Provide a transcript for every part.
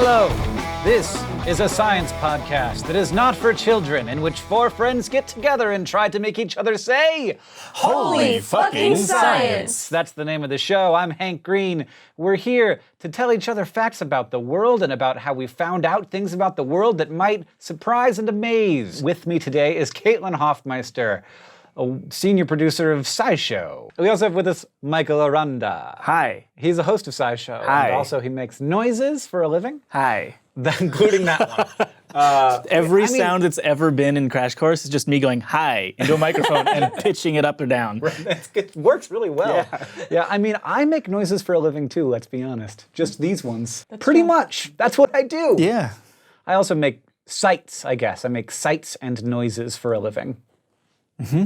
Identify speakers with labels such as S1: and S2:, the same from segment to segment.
S1: Hello, this is a science podcast that is not for children, in which four friends get together and try to make each other say,
S2: Holy fucking science!
S1: That's the name of the show. I'm Hank Green. We're here to tell each other facts about the world and about how we found out things about the world that might surprise and amaze. With me today is Caitlin Hofmeister, a senior producer of SciShow. We also have with us Michael Aranda.
S3: Hi.
S1: He's a host of SciShow.
S3: Hi.
S1: And also he makes noises for a living.
S3: Hi.
S1: Including that one.
S3: Every sound that's ever been in Crash Course is just me going hi into a microphone and pitching it up or down.
S1: It works really well. Yeah, I mean, I make noises for a living too, let's be honest. Just these ones. Pretty much. That's what I do.
S3: Yeah.
S1: I also make sights, I guess. I make sights and noises for a living. Mm-hmm.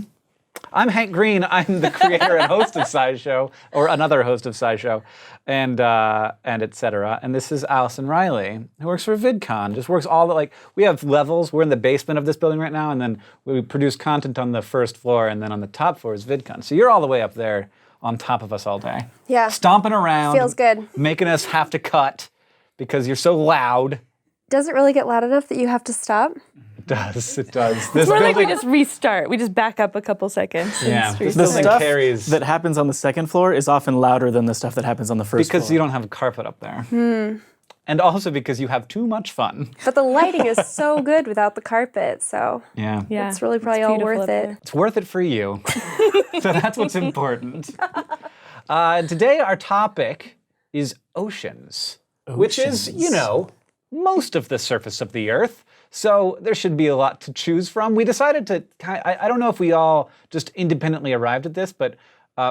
S1: I'm Hank Green. I'm the creator and host of SciShow, or another host of SciShow, and et cetera. And this is Alison Riley, who works for VidCon. Just works all the, like, we have levels. We're in the basement of this building right now, and then we produce content on the first floor, and then on the top floor is VidCon. So you're all the way up there on top of us all day.
S2: Yeah.
S1: Stomping around.
S2: Feels good.
S1: Making us have to cut because you're so loud.
S2: Does it really get loud enough that you have to stop?
S1: It does. It does.
S4: It's more like we just restart. We just back up a couple seconds.
S1: Yeah.
S4: This
S3: The stuff
S1: carries.
S3: that happens on the second floor is often louder than the stuff that happens on the first floor.
S1: Because you don't have a carpet up there. And also because you have too much fun.
S2: But the lighting is so good without the carpet, so
S1: Yeah.
S2: it's really probably all worth it.
S1: It's worth it for you. So that's what's important. Today our topic is oceans, which is, you know, most of the surface of the Earth. So there should be a lot to choose from. We decided to, I don't know if we all just independently arrived at this, but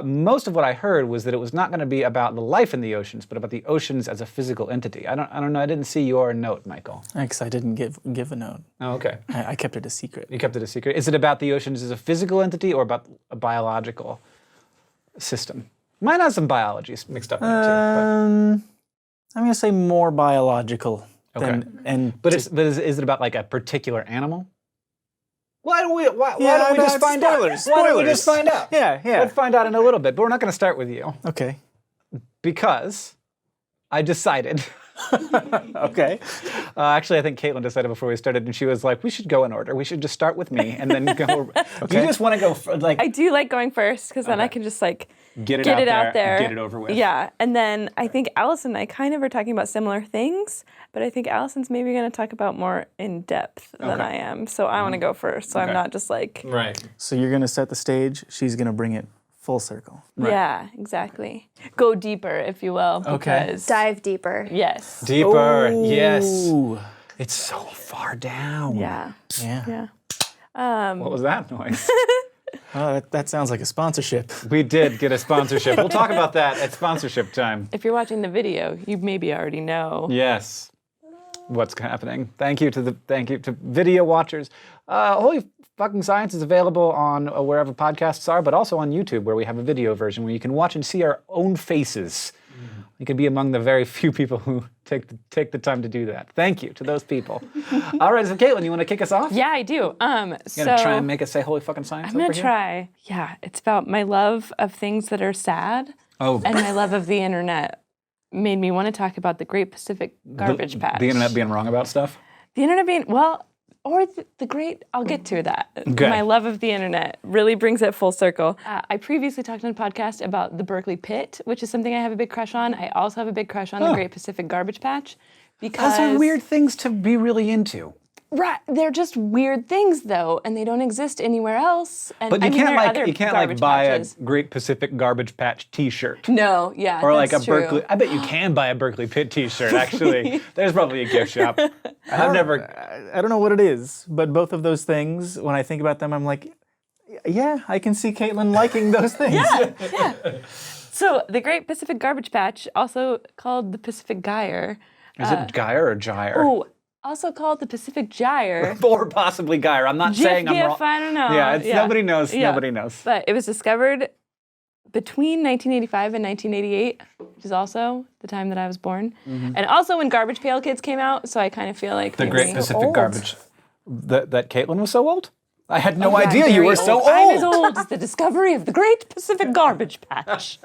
S1: most of what I heard was that it was not going to be about the life in the oceans, but about the oceans as a physical entity. I don't know. I didn't see your note, Michael.
S3: Because I didn't give a note.
S1: Oh, okay.
S3: I kept it a secret.
S1: You kept it a secret. Is it about the oceans as a physical entity or about a biological system? Mine has some biology mixed up in it too.
S3: I'm going to say more biological.
S1: Okay. But is it about like a particular animal? Why don't we just find out?
S3: Spoilers.
S1: Why don't we just find out?
S3: Yeah.
S1: Let's find out in a little bit, but we're not going to start with you
S3: Okay.
S1: because I decided.
S3: Okay.
S1: Actually, I think Caitlin decided before we started, and she was like, "We should go in order. We should just start with me and then go."
S3: Okay.
S1: You just want to go like
S4: I do like going first because then I can just like
S1: get it
S4: out there,
S1: get it over with.
S4: Yeah, and then I think Allison and I kind of are talking about similar things, but I think Allison's maybe going to talk about more in depth than I am. So I want to go first, so I'm not just like
S1: Right.
S3: So you're going to set the stage. She's going to bring it full circle.
S4: yeah, exactly. Go deeper, if you will.
S3: Okay.
S4: Because,
S2: Dive deeper.
S4: yes.
S1: Deeper. Yes.
S3: Ooh.
S1: It's so far down.
S4: Yeah.
S3: Yeah.
S4: Yeah.
S1: What was that noise?
S3: That sounds like a sponsorship.
S1: We did get a sponsorship. We'll talk about that at sponsorship time.
S4: If you're watching the video, you maybe already know.
S1: Yes. What's happening? Thank you to video watchers. Holy Fucking Science is available on wherever podcasts are, but also on YouTube, where we have a video version where you can watch and see our own faces. You can be among the very few people who take the time to do that. Thank you to those people. All right, so Caitlin, you want to kick us off?
S4: Yeah, I do.
S1: You gonna try and make us say "Holy fucking science"?
S4: I'm gonna try. Yeah, it's about my love of things that are sad, and my love of the internet made me want to talk about the Great Pacific Garbage Patch.
S1: The internet being wrong about stuff.
S4: The internet being or the great. I'll get to that.
S1: Okay.
S4: My love of the internet really brings it full circle. I previously talked on a podcast about the Berkeley Pit, which is something I have a big crush on. I also have a big crush on the Great Pacific Garbage Patch because
S1: Those are weird things to be really into.
S4: Right, they're just weird things though, and they don't exist anywhere else. And
S1: But you
S4: there are other
S1: can't
S4: garbage
S1: buy
S4: patches.
S1: a Great Pacific Garbage Patch T-shirt.
S4: No, yeah,
S1: Or like
S4: that's
S1: a
S4: true.
S1: Berkeley. I bet you can buy a Berkeley Pit T-shirt. Actually, there's probably a gift shop. I've never.
S3: I don't know what it is, but both of those things, when I think about them, I'm like, yeah, I can see Caitlin liking those things.
S4: Yeah. So the Great Pacific Garbage Patch, also called the Pacific Gyre.
S1: Is it Gyre or Gyre?
S4: Oh, also called the Pacific Gyre.
S1: Or possibly Gyre. I'm not saying I'm wrong.
S4: I don't know.
S1: Yeah, nobody knows.
S4: Yeah.
S1: Nobody knows.
S4: But it was discovered between 1985 and 1988, which is also the time that I was born. And also when Garbage Pail Kids came out, so I kind of feel like
S1: The
S4: maybe-
S1: Great Pacific
S2: old.
S1: Garbage. That Caitlin was so old? I had no idea you were so old.
S4: I'm as old as the discovery of the Great Pacific Garbage Patch.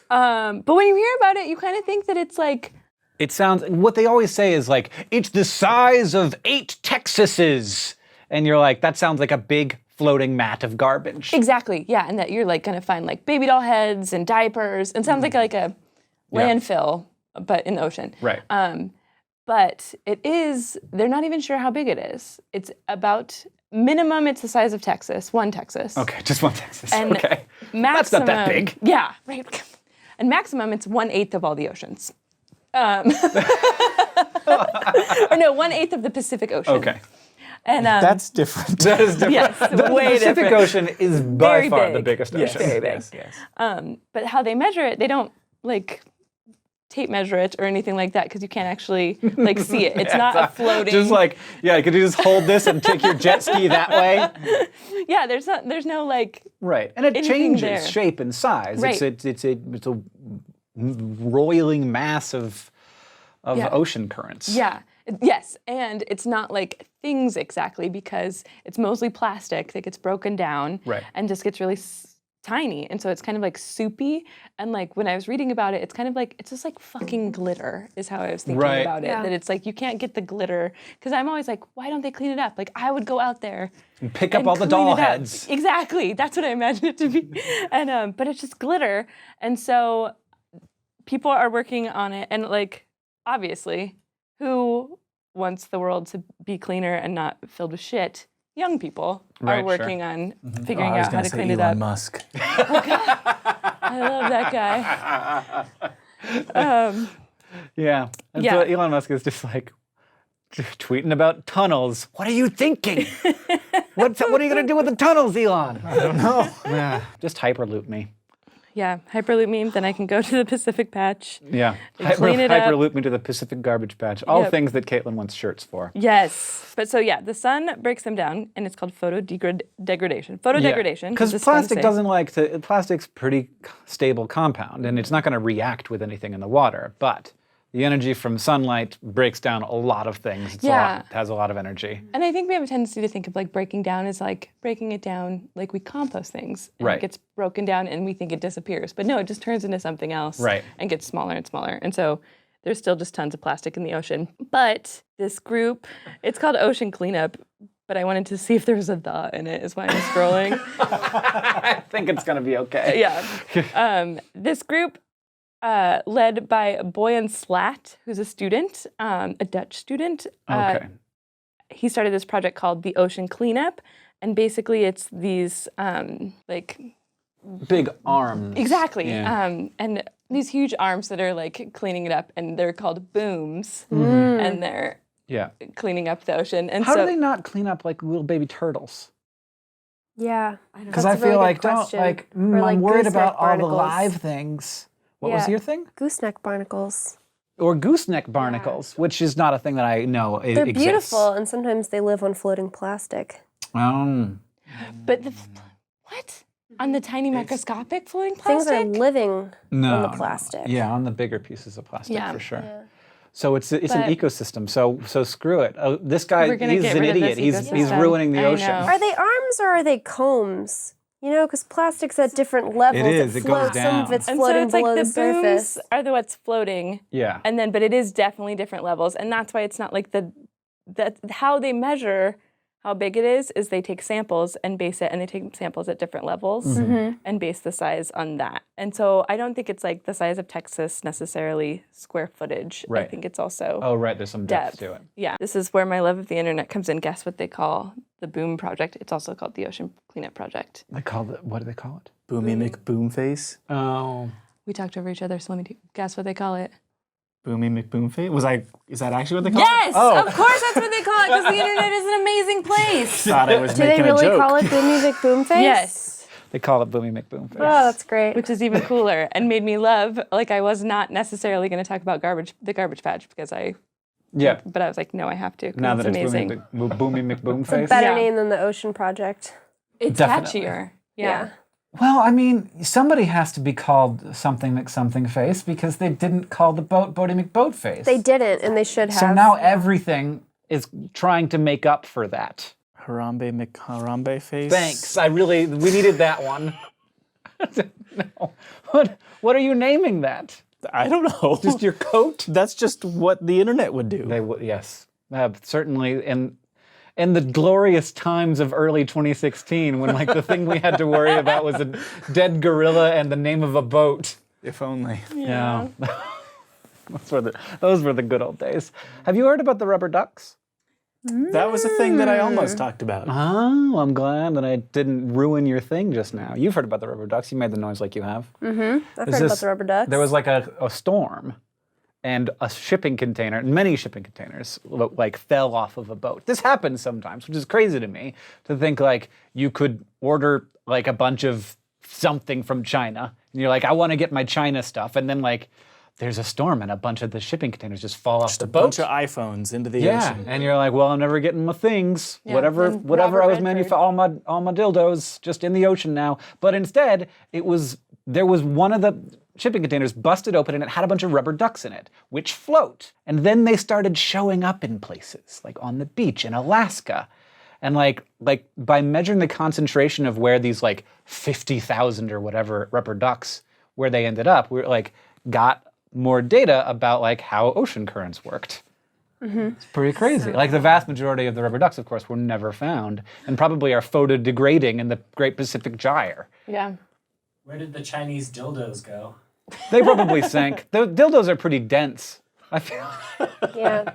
S4: But when you hear about it, you kind of think that it's like
S1: It sounds, what they always say is like, it's the size of 8 Texases. And you're like, that sounds like a big floating mat of garbage.
S4: Exactly, yeah, and that you're like gonna find like baby doll heads and diapers, and sounds like a landfill, but in the ocean.
S1: Right.
S4: But it is, they're not even sure how big it is. It's about, minimum it's the size of Texas, one Texas.
S1: Okay, just one Texas.
S4: And
S1: okay.
S4: Maximum,
S1: That's not that big.
S4: Yeah, right. And maximum it's 1/8 of all the oceans. Or no, 1/8 of the Pacific Ocean.
S1: Okay.
S4: And
S3: That's different.
S1: That is different.
S4: Yes,
S1: the
S4: way
S1: Pacific
S4: different.
S1: Ocean is by
S4: Very
S1: far
S4: big.
S1: the biggest
S3: Yes,
S1: ocean.
S4: very big.
S3: yes.
S4: But how they measure it, they don't like tape measure it or anything like that because you can't actually like see it. It's not a floating.
S1: Just like, yeah, could you just hold this and take your jet ski that way?
S4: Yeah, there's no like.
S1: Right, and it
S4: Anything
S1: changes
S4: there.
S1: shape and size.
S4: Right.
S1: It's a roiling mass of
S4: Yeah.
S1: ocean currents.
S4: Yeah. Yes, and it's not like things exactly because it's mostly plastic that gets broken down
S1: Right.
S4: and just gets really tiny, and so it's kind of like soupy. And like when I was reading about it, it's kind of like it's just like fucking glitter is how I was thinking
S1: Right.
S4: about it.
S2: Yeah.
S4: That it's like you can't get the glitter because I'm always like, why don't they clean it up? Like I would go out there
S1: And pick up
S4: and
S1: all the
S4: clean
S1: doll
S4: it up.
S1: heads.
S4: Exactly, that's what I imagine it to be. And but it's just glitter, and so people are working on it, and like obviously, who wants the world to be cleaner and not filled with shit? Young people
S1: Right,
S4: are
S1: sure.
S4: working on figuring
S3: I was
S4: out how
S3: gonna
S4: to
S3: say
S4: clean it
S3: Elon
S4: up.
S3: Musk.
S4: I love that guy.
S1: Yeah. And
S4: Yeah.
S1: so Elon Musk is just like tweeting about tunnels. What are you thinking? What are you going to do with the tunnels, Elon? I don't know. Yeah. Just hyperloop me.
S4: Yeah, Hyperloop me, then I can go to the Pacific Patch.
S1: Yeah.
S4: And clean it up.
S1: Hyperloop me to the Pacific garbage patch. All
S4: Yep.
S1: things that Caitlin wants shirts for.
S4: Yes. But so yeah, the sun breaks them down, and it's called photodegradation. Photodegradation.
S1: Because
S4: it's fun to
S1: plastic
S4: say.
S1: doesn't like to, plastic's pretty stable compound, and it's not going to react with anything in the water, but the energy from sunlight breaks down a lot of things. It's it has a lot of energy.
S4: And I think we have a tendency to think of like breaking down as like breaking it down like we compost things. And
S1: Right.
S4: it gets broken down and we think it disappears. But no, it just turns into something else.
S1: Right.
S4: And gets smaller and smaller. And so there's still just tons of plastic in the ocean. But this group, it's called Ocean Cleanup. But I wanted to see if there was a "the" in it, is why I'm scrolling.
S1: I think it's going to be okay.
S4: Yeah. This group, led by Boyan Slat, who's a student, a Dutch student.
S1: Okay.
S4: He started this project called the Ocean Cleanup, and basically it's these like
S1: Big arms.
S4: exactly
S1: Yeah.
S4: and these huge arms that are like cleaning it up, and they're called booms, and they're
S1: Yeah.
S4: cleaning up the ocean. And
S1: How
S4: so
S1: do they not clean up like little baby turtles?
S2: Yeah.
S1: Because
S2: That's
S1: I
S2: a
S1: feel
S2: really
S1: like
S2: good question. Or, like,
S1: I'm worried
S2: gooseneck
S1: about all the
S2: barnacles.
S1: live things. What was
S2: Yeah.
S1: your thing?
S2: Gooseneck barnacles.
S1: Or gooseneck barnacles, which is not a thing that I know
S2: They're
S1: exists.
S2: beautiful, and sometimes they live on floating plastic.
S4: but what on the tiny microscopic floating
S2: Things
S4: plastic?
S2: are living
S1: No,
S2: on the
S1: no.
S2: plastic.
S1: Yeah, on the bigger pieces of plastic
S4: Yeah.
S1: for sure.
S2: Yeah.
S1: So it's an
S4: But-
S1: ecosystem. So screw it. Oh, this guy,
S4: We're gonna
S1: he's
S4: get
S1: an
S4: rid of
S1: idiot.
S4: this
S1: He's
S4: ecosystem.
S1: ruining the
S4: I
S1: ocean.
S4: know.
S2: Are they arms or are they combs? You know, because plastic's at different levels.
S1: is, it goes
S2: floats. Some of
S1: down.
S2: it's
S4: And so
S2: floating
S4: it's like
S2: below
S4: the
S2: the surface.
S4: booms are the what's floating.
S1: Yeah.
S4: And then, but it is definitely different levels, and that's why it's not like that how they measure how big it is they take samples and base it, and they take samples at different levels
S2: Mm-hmm.
S4: and base the size on that. And so I don't think it's like the size of Texas necessarily square footage. I
S1: Right.
S4: think it's also
S1: Oh, right. There's some depth to it.
S4: Yeah, this is where my love of the internet comes in. Guess what they call the Boom Project? It's also called the Ocean Cleanup Project.
S1: They call it. What do they call it?
S3: Boomy McBoomface.
S1: Oh.
S4: We talked over each other, so let me guess what they call it.
S3: Boomy McBoomface? Is that actually what they call it?
S4: Yes,
S3: Oh.
S4: of course that's what they call it, because the internet is an amazing place.
S3: Thought I was
S2: Do they
S3: making
S2: really
S3: a joke.
S2: call it Boomy McBoomface?
S4: Yes,
S1: They call it Boomy McBoomface.
S2: Oh, that's great.
S4: which is even cooler and made me love. Like I was not necessarily going to talk about the garbage patch because
S1: Yeah.
S4: but I was like, no, I have to. 'cause
S1: Now that
S4: it's
S1: it's
S4: amazing.
S1: Boomy McBoomface.
S2: Better
S4: Yeah.
S2: name than the Ocean Project.
S4: It's
S1: Definitely.
S4: catchier. Yeah.
S1: Well, I mean, somebody has to be called something McSomething Face because they didn't call the boat Bodie McBoatface.
S2: They didn't, and they should have.
S1: So now everything is trying to make up for that.
S3: Harambe McHarambe face.
S1: Thanks. We needed that one. No. What are you naming that?
S3: I don't know.
S1: Just your coat?
S3: That's just what the internet would do.
S1: They would, yes. Certainly in the glorious times of early 2016, when like the thing we had to worry about was a dead gorilla and the name of a boat.
S3: If only.
S1: Yeah. Those were the good old days. Have you heard about the rubber ducks?
S3: That was a thing that I almost talked about.
S1: Oh, I'm glad that I didn't ruin your thing just now. You've heard about the rubber ducks. You made the noise like you have.
S2: I've heard about the rubber ducks.
S1: There was like a storm, and a shipping container, many shipping containers, like fell off of a boat. This happens sometimes, which is crazy to me, to think like you could order like a bunch of something from China, and you're like, I want to get my China stuff, and then like there's a storm and a bunch of the shipping containers just fall off the boat.
S3: A bunch of iPhones into the ocean.
S1: And you're like, well, I'm never getting my things.
S4: Yeah,
S1: whatever
S4: and
S1: I was
S4: Robert
S1: manufacturing, all my dildos just in the ocean now. But instead, there was one of the shipping containers busted open and it had a bunch of rubber ducks in it, which float. And then they started showing up in places, like on the beach in Alaska. And like by measuring the concentration of where these like 50,000 or whatever rubber ducks, where they ended up, we like got more data about like how ocean currents worked. It's pretty crazy. Like the vast majority of the rubber ducks, of course, were never found and probably are photodegrading in the Great Pacific Gyre.
S4: Yeah.
S5: Where did the Chinese dildos go?
S1: They probably sank. The dildos are pretty dense, I feel.
S2: Yeah.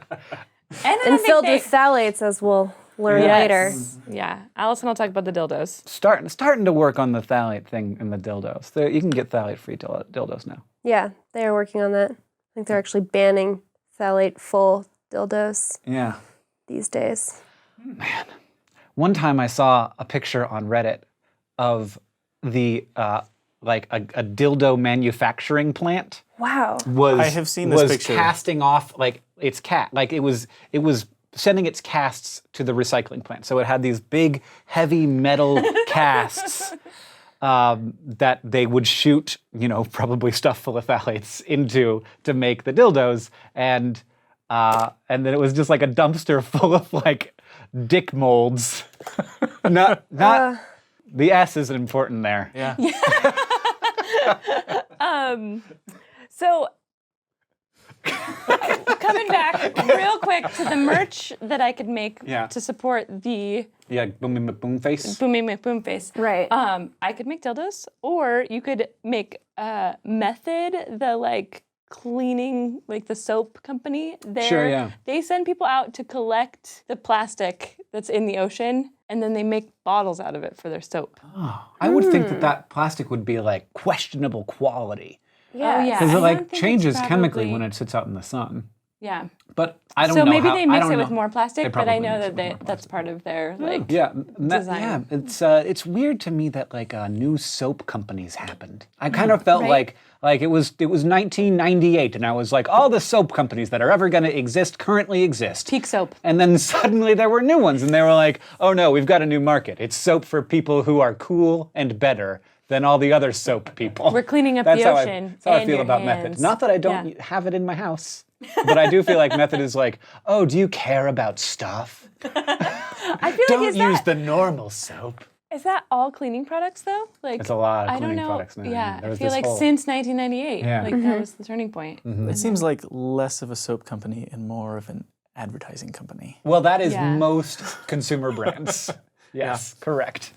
S4: And
S2: Filled with phthalates, as we'll learn later.
S4: Yeah. Allison will talk about the dildos.
S1: Starting to work on the phthalate thing in the dildos. You can get phthalate-free dildos now.
S2: Yeah, they are working on that. I think they're actually banning phthalate-full dildos these days.
S1: Man. One time I saw a picture on Reddit of the like a dildo manufacturing plant.
S2: Wow.
S3: I have seen this picture.
S1: Was casting off like its it was sending its casts to the recycling plant. So it had these big heavy metal casts that they would shoot, probably stuff full of phthalates into to make the dildos, and then it was just like a dumpster full of like dick molds. not the S isn't important there.
S3: Yeah.
S4: So coming back real quick to the merch that I could make to support the
S1: Boom boom face.
S4: boom face.
S2: Right.
S4: I could make dildos, or you could make Method, the like cleaning, like the soap company.
S1: Sure,
S4: They send people out to collect the plastic that's in the ocean, and then they make bottles out of it for their soap.
S1: Oh, I would think that plastic would be like questionable quality.
S2: Yeah.
S4: Oh, yeah.
S1: Because it
S4: I
S1: like
S4: don't think
S1: changes
S4: it's
S1: chemically
S4: probably-
S1: when it sits out in the sun.
S4: Yeah.
S1: But I don't know.
S4: So maybe
S1: how,
S4: they
S1: I
S4: mix
S1: don't
S4: it with
S1: know.
S4: more plastic,
S1: They
S4: but I
S1: probably
S4: know
S1: mix
S4: that
S1: it with more
S4: that's part of their like.
S1: Yeah,
S4: design.
S1: it's weird to me that like new soap companies happened. I kind of felt like it was 1998, and I was like, all the soap companies that are ever going to exist currently exist.
S4: Peak soap.
S1: And then suddenly there were new ones, and they were like, oh no, we've got a new market. It's soap for people who are cool and better than all the other soap people.
S4: We're cleaning up
S1: That's
S4: the
S1: how
S4: ocean.
S1: That's how I
S4: and
S1: feel
S4: your
S1: about
S4: hands.
S1: Method. Not that I don't have it in my house, but I do feel like Method is like, oh, do you care about stuff?
S4: I feel
S1: Don't
S4: like
S1: use the normal soap.
S4: is that all cleaning products though? Like
S1: It's a lot of
S4: I don't
S1: cleaning
S4: know.
S1: products now.
S4: Yeah,
S1: There
S4: I
S1: was
S4: feel
S1: this
S4: like
S1: whole-
S4: since 1998,
S1: Yeah.
S4: like that was the turning point.
S3: It seems like less of a soap company and more of an advertising company.
S1: Well, that is
S4: Yeah.
S1: most consumer brands. Yes, correct.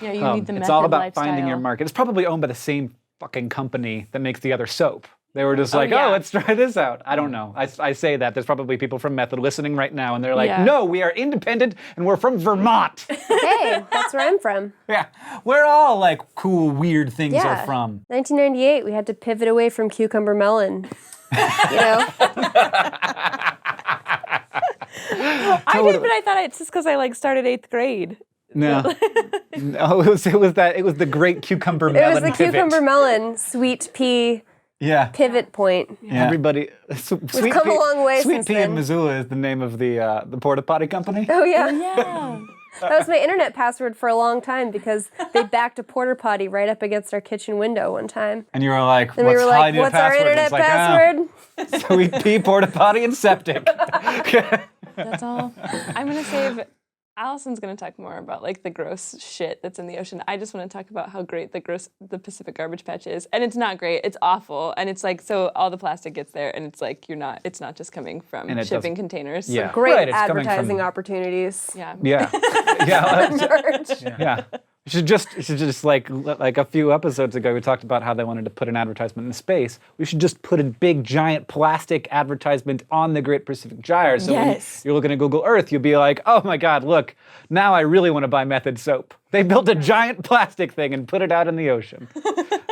S4: Yeah, you need the
S1: It's
S4: Method
S1: all about
S4: lifestyle.
S1: finding your market. It's probably owned by the same fucking company that makes the other soap. They were just like,
S4: yeah.
S1: oh, let's try this out. I don't know. I say that. There's probably people from Method listening right now, and they're like,
S4: Yeah.
S1: no, we are independent, and we're from Vermont.
S2: Hey, that's where I'm from.
S1: Yeah, where all like cool, weird things
S2: Yeah.
S1: are from.
S2: 1998, we had to pivot away from cucumber melon.
S4: I did, but I thought it's just because I like started 8th grade.
S1: No, no, it was the great cucumber
S2: It
S1: melon
S2: was the
S1: pivot.
S2: cucumber melon sweet pea
S1: Yeah.
S2: pivot point.
S1: Yeah. Everybody, Sweet
S2: come a long way
S1: Sweet
S2: since
S1: Pea in
S2: then.
S1: Missoula is the name of the porta potty company.
S2: Oh yeah.
S4: Yeah.
S2: That was my internet password for a long time because they backed a porta potty right up against our kitchen window one time.
S1: And you were like,
S2: And
S1: what's
S2: we were like, what's our
S1: password?
S2: internet
S1: It's like,
S2: password?
S1: Sweet Pea, porta potty, and septic.
S4: That's all. I'm gonna save. Allison's going to talk more about like the gross shit that's in the ocean. I just want to talk about how great the Pacific Garbage Patch is. And it's not great. It's awful. And it's like, so all the plastic gets there and it's like, it's not just coming from shipping containers.
S1: Yeah.
S2: Great
S1: Right, it's coming
S2: advertising
S1: from-
S2: opportunities.
S4: Yeah.
S1: Yeah. Yeah. We should just like a few episodes ago, we talked about how they wanted to put an advertisement in space. We should just put a big, giant plastic advertisement on the Great Pacific Gyre. So when you're looking at Google Earth, you'll be like, oh my God, look, now I really want to buy Method soap. They built a giant plastic thing and put it out in the ocean.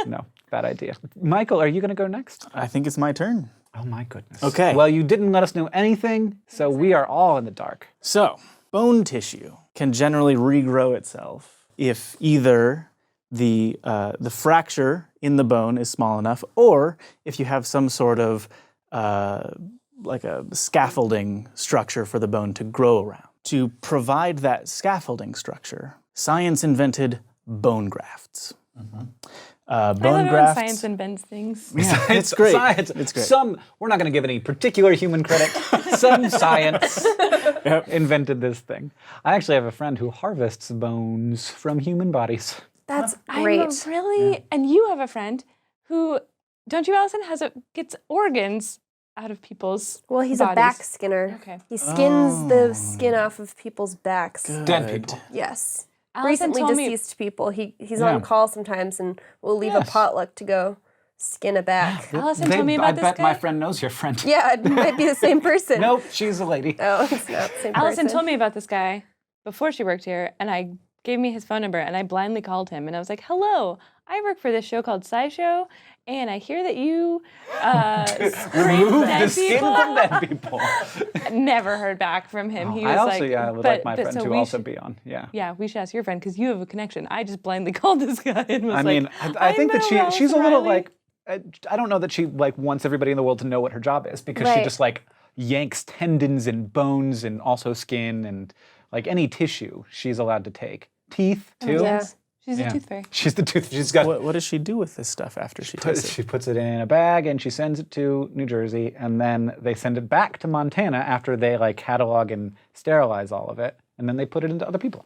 S1: No, bad idea. Michael, are you going to go next?
S3: I think it's my turn.
S1: Oh my goodness.
S3: Okay.
S1: Well, you didn't let us know anything, so we are all in the dark.
S3: So, bone tissue can generally regrow itself if either the fracture in the bone is small enough, or if you have some sort of like a scaffolding structure for the bone to grow around. To provide that scaffolding structure, science invented bone grafts.
S4: I love
S3: Bone
S4: it
S3: grafts.
S4: when science invents things.
S3: Yeah, it's great.
S1: Science.
S3: It's great.
S1: We're not going to give any particular human credit. Some science invented this thing. I actually have a friend who harvests bones from human bodies.
S2: That's great.
S4: Really? And you have a friend who, don't you, Allison, gets organs out of people's
S2: Well, he's
S4: bodies.
S2: a back skinner.
S4: Okay.
S2: He skins the skin off of people's backs.
S1: Dead people.
S2: Yes.
S4: Allison
S2: Recently
S4: told me-
S2: deceased people. He's on call sometimes and we'll leave a potluck to go skin a back.
S4: Allison told me about this
S1: I bet
S4: guy.
S1: my friend knows your friend.
S2: Yeah, it might be the same person.
S1: Nope, she's a lady.
S2: Oh, it's not the same
S4: Allison
S2: person.
S4: told me about this guy before she worked here, and I gave me his phone number, and I blindly called him, and I was like, hello, I work for this show called SciShow, and I hear that you
S1: Remove
S4: dead
S1: the skin
S4: people.
S1: from dead people.
S4: Never heard back from him. He was
S1: I also
S4: like,
S1: would
S4: but,
S1: like my
S4: but
S1: friend
S4: so
S1: to
S4: we
S1: also
S4: should-
S1: be on. Yeah.
S4: Yeah, we should ask your friend because you have a connection. I just blindly called this guy and was
S1: I
S4: like,
S1: mean, I think that
S4: know
S1: she's a
S4: Alison
S1: little
S4: Riley.
S1: like, I don't know that she like wants everybody in the world to know what her job is because she
S2: Right.
S1: just like yanks tendons and bones and also skin and like any tissue she's allowed to take. Teeth too.
S2: Yeah.
S4: She's
S1: Yeah.
S4: a tooth fairy.
S1: She's the tooth. She's got.
S3: What does she do with this stuff after she takes it?
S1: She puts it in a bag and she sends it to New Jersey, and then they send it back to Montana after they like catalog and sterilize all of it, and then they put it into other people.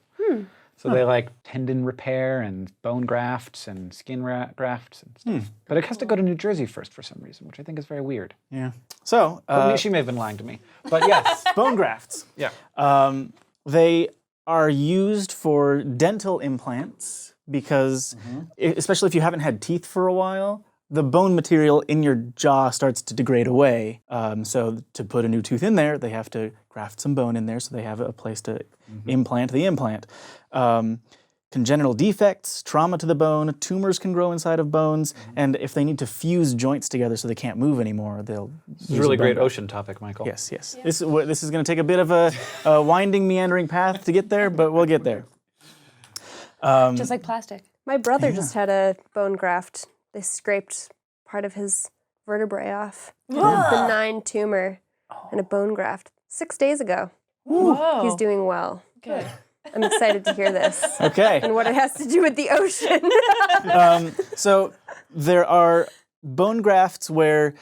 S1: So they like tendon repair and bone grafts and skin grafts and stuff. But it has to go to New Jersey first for some reason, which I think is very weird.
S3: Yeah. So,
S1: She may have been lying to me, but yes.
S3: bone grafts.
S1: Yeah.
S3: They are used for dental implants because, especially if you haven't had teeth for a while, the bone material in your jaw starts to degrade away. So to put a new tooth in there, they have to graft some bone in there so they have a place to implant the implant. Congenital defects, trauma to the bone, tumors can grow inside of bones, and if they need to fuse joints together so they can't move anymore, they'll
S1: This is a really great ocean topic, Michael.
S3: Yes. This is going to take a bit of a winding, meandering path to get there, but we'll get there.
S4: Just like plastic.
S2: My brother just had a bone graft. They scraped part of his vertebrae off. A benign tumor and a bone graft 6 days ago.
S4: Whoa.
S2: He's doing well.
S4: Good.
S2: I'm excited to hear this
S3: Okay.
S2: and what it has to do with the ocean.
S3: So there are bone grafts where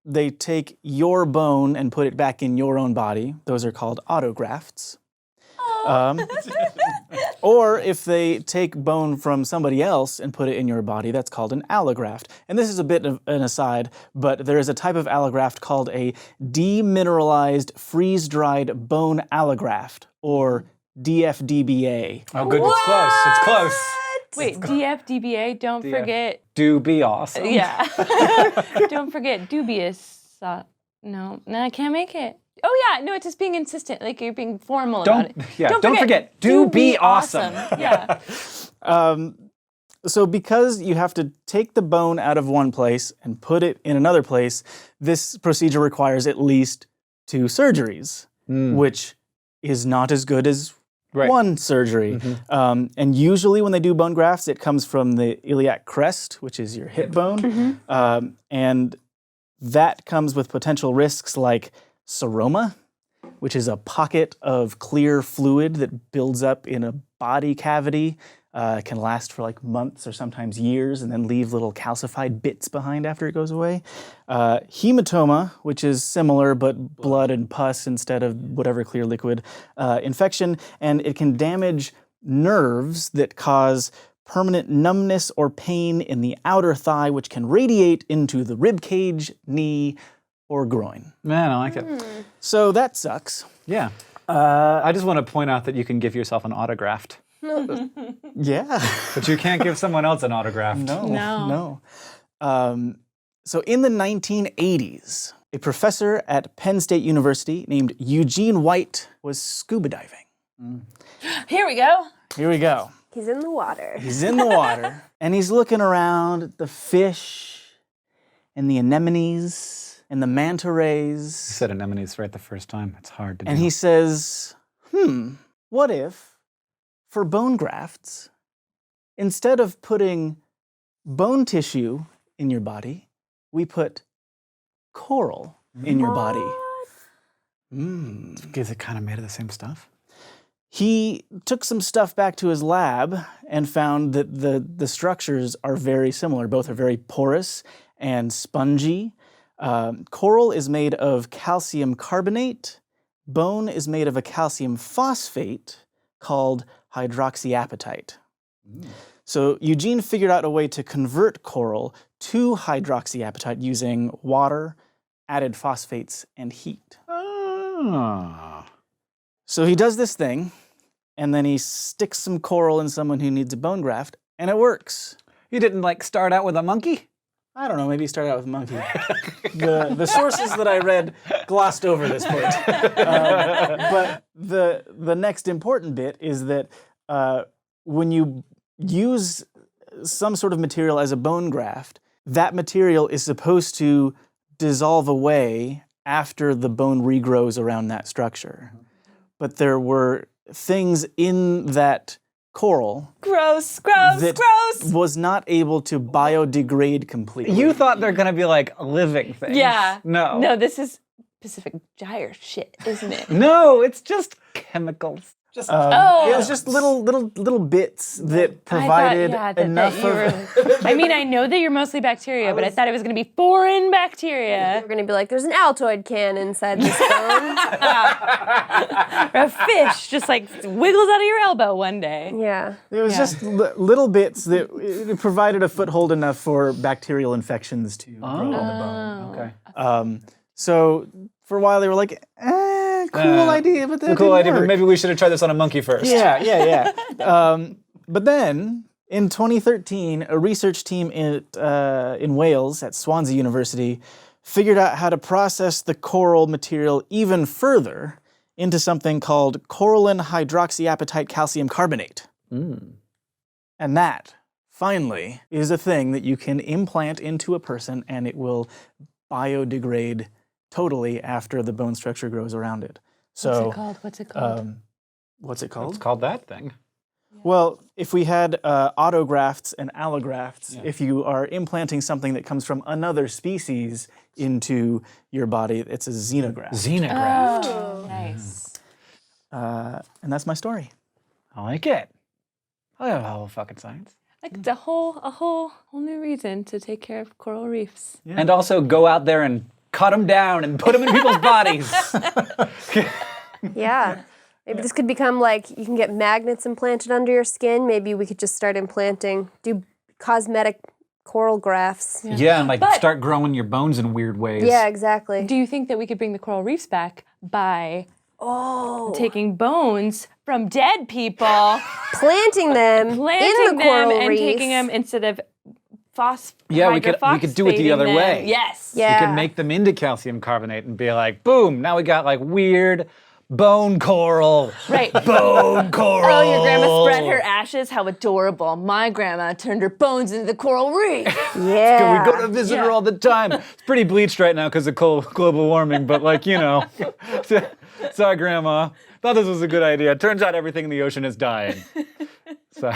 S3: they take your bone and put it back in your own body. Those are called autografts. Or if they take bone from somebody else and put it in your body, that's called an allograft. And this is a bit of an aside, but there is a type of allograft called a demineralized freeze-dried bone allograft, or DFDBA.
S1: Oh, good. It's close. It's close.
S4: Wait, DFDBA, don't forget.
S1: Do be awesome.
S4: Yeah. Don't forget dubious. No, I can't make it. Oh yeah, no, it's just being insistent, like you're being formal about it.
S1: Don't forget, do be awesome.
S4: Yeah.
S3: So because you have to take the bone out of one place and put it in another place, this procedure requires at least 2 surgeries, which is not as good as one surgery. And usually when they do bone grafts, it comes from the iliac crest, which is your hip bone. And that comes with potential risks like seroma, which is a pocket of clear fluid that builds up in a body cavity It can last for like months or sometimes years and then leave little calcified bits behind after it goes away. Hematoma, which is similar but blood and pus instead of whatever clear liquid. Infection, and it can damage nerves that cause permanent numbness or pain in the outer thigh, which can radiate into the rib cage, knee, or groin.
S1: Man, I like it.
S3: So that sucks.
S1: Yeah. I just want to point out that you can give yourself an autograph,
S3: Yeah.
S1: but you can't give someone else an autograph.
S3: No. So in the 1980s, a professor at Penn State University named Eugene White was scuba diving.
S4: Here we go.
S3: Here we go.
S2: He's in the water.
S3: He's in the water, and he's looking around at the fish and the anemones and the manta
S1: You
S3: rays.
S1: said anemones right the first time. It's hard to do.
S3: And he says, what if, for bone grafts, instead of putting bone tissue in your body, we put coral in your body?
S1: Is it kind of made of the same stuff?
S3: He took some stuff back to his lab and found that the structures are very similar. Both are very porous and spongy. Coral is made of calcium carbonate. Bone is made of a calcium phosphate called hydroxyapatite. So Eugene figured out a way to convert coral to hydroxyapatite using water, added phosphates, and heat.
S1: Oh.
S3: So he does this thing, and then he sticks some coral in someone who needs a bone graft, and it works.
S1: You didn't like start out with a monkey?
S3: I don't know, maybe he started out with monkey. The sources that I read glossed over this point. But the next important bit is that when you use some sort of material as a bone graft, that material is supposed to dissolve away after the bone regrows around that structure. But there were things in that coral
S4: Gross.
S3: that was not able to biodegrade completely.
S1: You thought they're going to be like living things.
S4: Yeah.
S1: No.
S4: No, this is Pacific Gyre shit, isn't it?
S1: No, it's just chemicals.
S3: It was just little bits that provided enough of.
S4: I mean, I know that you're mostly bacteria, but I thought it was going to be foreign bacteria.
S2: We're gonna be like, there's an Altoid can inside this bone.
S4: Or a fish just like wiggles out of your elbow one day.
S2: Yeah.
S3: It was just little bits that it provided a foothold enough for bacterial infections to grow on the bone.
S1: Okay.
S3: So for a while they were like, cool idea, but that
S1: Cool
S3: didn't
S1: idea, but
S3: work.
S1: maybe we should have tried this on a monkey first.
S3: Yeah. But then, in 2013, a research team in Wales at Swansea University figured out how to process the coral material even further into something called coralline hydroxyapatite calcium carbonate. And that, finally, is a thing that you can implant into a person and it will biodegrade totally after the bone structure grows around it. So,
S4: What's it called?
S3: What's it called?
S1: It's called that thing.
S3: Well, if we had autografts and allografts, if you are implanting something that comes from another species into your body, it's a xenograft.
S1: Xenograft.
S4: Oh, nice.
S3: And that's my story.
S1: I like it. I love whole fucking science.
S4: Like it's a whole new reason to take care of coral reefs.
S1: And also go out there and cut them down and put them in people's bodies.
S2: Yeah. Maybe this could become like you can get magnets implanted under your skin. Maybe we could just start do cosmetic coral grafts.
S1: Yeah, and like start growing your bones in weird ways.
S2: Yeah, exactly.
S4: Do you think that we could bring the coral reefs back by taking bones from dead people,
S2: Planting them in the coral
S4: and
S2: reef.
S4: taking them instead of
S1: Yeah, we could do it the other
S4: hydrophosphating
S1: way.
S4: them? Yes.
S2: Yeah.
S1: You can make them into calcium carbonate and be like, boom, now we got like weird bone coral.
S4: Right.
S1: Bone coral.
S4: Oh, your grandma spread her ashes? How adorable. My grandma turned her bones into the coral reef.
S2: Yeah.
S1: We go to visit her all the time. It's pretty bleached right now because of global warming, but like, you know. Sorry, Grandma. Thought this was a good idea. Turns out everything in the ocean is dying. So.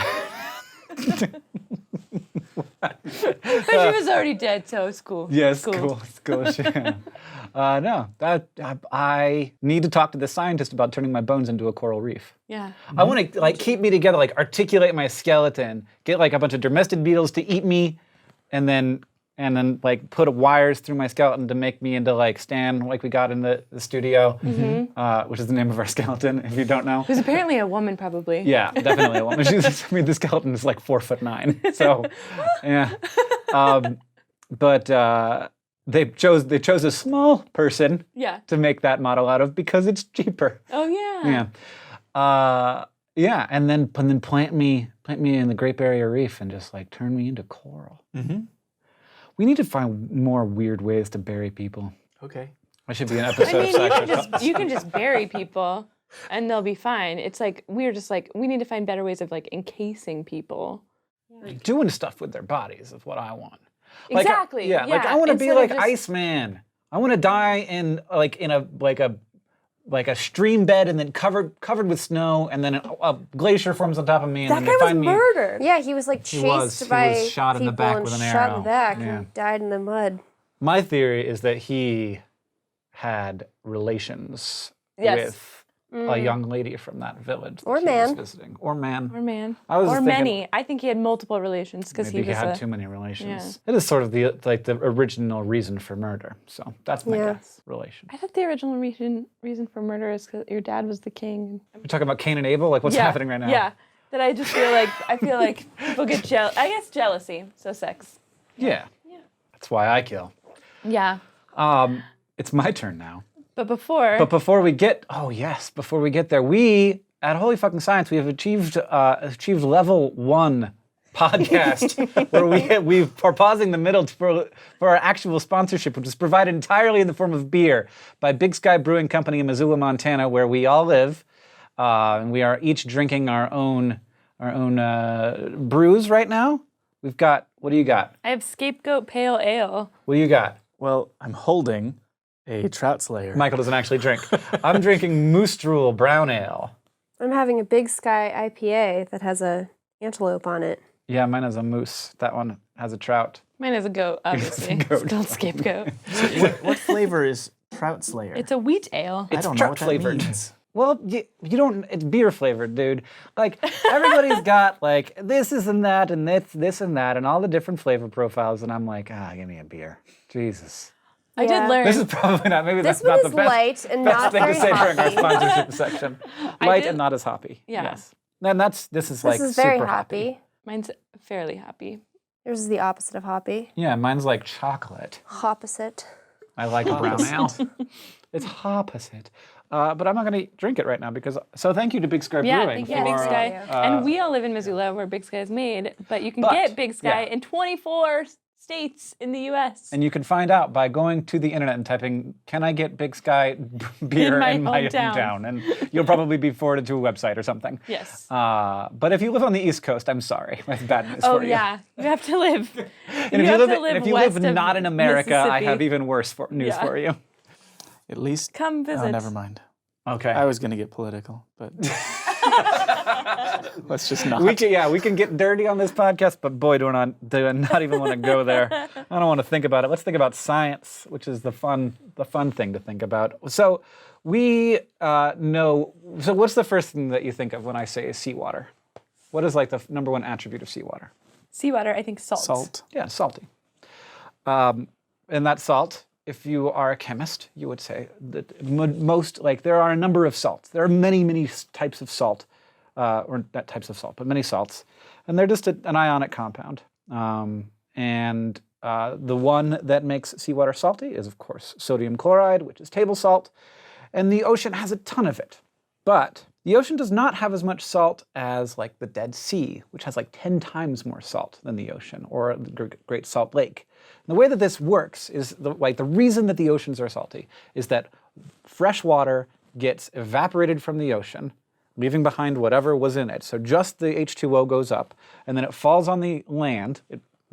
S4: But she was already dead, so it's cool.
S1: Yes,
S4: It's
S1: cool. Yeah. No, I need to talk to the scientist about turning my bones into a coral reef.
S4: Yeah.
S1: I want to like keep me together, like articulate my skeleton, get like a bunch of dermestid beetles to eat me, and then like put wires through my skeleton to make me into like Stan, like we got in the studio, which is the name of our skeleton. If you don't know,
S4: Who's apparently a woman, probably.
S1: yeah, definitely a woman. The skeleton is like 4'9", so yeah. But they chose a small person
S4: Yeah.
S1: to make that model out of because it's cheaper.
S4: Oh yeah.
S1: Yeah, and then plant me in the Great Barrier Reef and just like turn me into coral. We need to find more weird ways to bury people.
S3: Okay.
S1: That should be an
S4: I
S1: episode
S4: mean,
S1: of
S4: you can just bury people, and they'll be fine. It's like we're just like we need to find better ways of like encasing people.
S1: Doing stuff with their bodies is what I want.
S4: Exactly.
S1: Like I want to be
S4: Instead of
S1: like
S4: just-
S1: Iceman. I want to die in a stream bed and then covered with snow, and then a glacier forms on top of me, and
S2: That
S1: then
S2: guy
S1: they
S2: was
S1: find me.
S2: murdered. Yeah, he was like
S1: He
S2: chased
S1: was
S2: by
S1: shot in the
S2: people
S1: back
S2: and
S1: with an
S2: shot
S1: arrow.
S2: in the back
S1: Yeah.
S2: and died in the mud.
S1: My theory is that he had relations
S4: Yes.
S1: with a young lady from that village that
S2: Or
S1: he
S2: man.
S1: was visiting. Or man.
S4: Or man.
S1: I was
S4: Or
S1: thinking-
S4: many. I think he had multiple relations because
S1: Maybe
S4: he was
S1: had
S4: a,
S1: too many relations. It is sort of the original reason for murder. So that's my
S2: Yeah.
S1: guess. Relation.
S4: I thought the original reason for murder is because your dad was the king.
S1: We're talking about Cain and Abel. Like what's
S4: Yeah,
S1: happening right now?
S4: Yeah. That I just feel like people get I guess jealousy. So sex.
S1: Yeah. That's why I kill.
S4: Yeah.
S1: It's my turn now.
S4: But before
S1: But before we get there, we at Holy Fucking Science we have achieved level 1 podcast where we are pausing the middle for our actual sponsorship, which is provided entirely in the form of beer by Big Sky Brewing Company in Missoula, Montana, where we all live, and we are each drinking our own brews right now. We've got, what do you got?
S4: I have Scapegoat Pale Ale.
S1: What do you got?
S3: Well, I'm holding a trout slayer.
S1: Michael doesn't actually drink. I'm drinking Moose Drool Brown Ale.
S2: I'm having a Big Sky IPA that has a antelope on it.
S1: Yeah, mine has a moose. That one has a trout.
S4: Mine is a goat, obviously.
S1: goat.
S4: It's called Scapegoat.
S3: What flavor is trout slayer?
S4: It's a wheat ale.
S3: I don't know
S1: trout
S3: what that
S1: flavored.
S3: means.
S1: Well, you don't. It's beer flavored, dude. Like everybody's got like this and that and this and that and all the different flavor profiles, and I'm like, give me a beer. Jesus.
S4: I did learn.
S1: This is probably not. Maybe
S2: This
S1: that's
S2: one
S1: not
S2: is
S1: the best.
S2: light and
S1: Best
S2: not
S1: thing
S2: very
S1: to say during our
S2: hoppy.
S1: sponsorship section. Light
S4: did-
S1: and not as hoppy.
S4: Yeah.
S1: Yes. And this is like
S2: This is very
S1: super
S2: hoppy.
S4: Mine's fairly happy.
S2: Yours is the opposite of hoppy.
S1: Yeah, mine's like chocolate.
S2: Opposite.
S1: I like brown ale. It's opposite. But I'm not going to drink it right now because. So thank you to Big Sky
S4: Yeah,
S1: Brewing
S4: thank you,
S1: for.
S4: Big Sky.
S2: uh,
S4: And we all live in Missoula, where Big Sky is made, but you can
S1: But,
S4: get Big Sky
S1: yeah.
S4: in 24 states in the U.S.
S1: And you can find out by going to the internet and typing, "Can I get Big Sky beer
S4: my
S1: in my
S4: hometown?"
S1: hometown?" And you'll probably be forwarded to a website or something.
S4: Yes.
S1: But if you live on the East Coast, I'm sorry, that's bad news
S4: Oh
S1: for you.
S4: yeah, you have to live.
S1: And if
S4: have
S1: you
S4: to
S1: live,
S4: live
S1: and if you live
S4: west of
S1: not in America, I
S4: Mississippi.
S1: have even worse news
S4: Yeah.
S1: for you.
S3: At least.
S4: Come visit.
S3: Oh, never mind.
S1: Okay.
S3: I was going to get political, but let's just not.
S1: We can get dirty on this podcast, but boy, do I not even want to go there. I don't want to think about it. Let's think about science, which is the fun thing to think about. So we know. So what's the first thing that you think of when I say seawater? What is like the number one attribute of seawater?
S4: Seawater, I think salt.
S3: Salt.
S1: Yeah, salty. And that salt, if you are a chemist, you would say that most, like there are a number of salts. There are many types of salt, or not types of salt, but many salts. And they're just an ionic compound. And the one that makes seawater salty is, of course, sodium chloride, which is table salt. And the ocean has a ton of it. But the ocean does not have as much salt as like the Dead Sea, which has like 10 times more salt than the ocean, or the Great Salt Lake. And the way that this works is, the reason that the oceans are salty is that fresh water gets evaporated from the ocean, leaving behind whatever was in it. So just the H2O goes up, and then it falls on the land.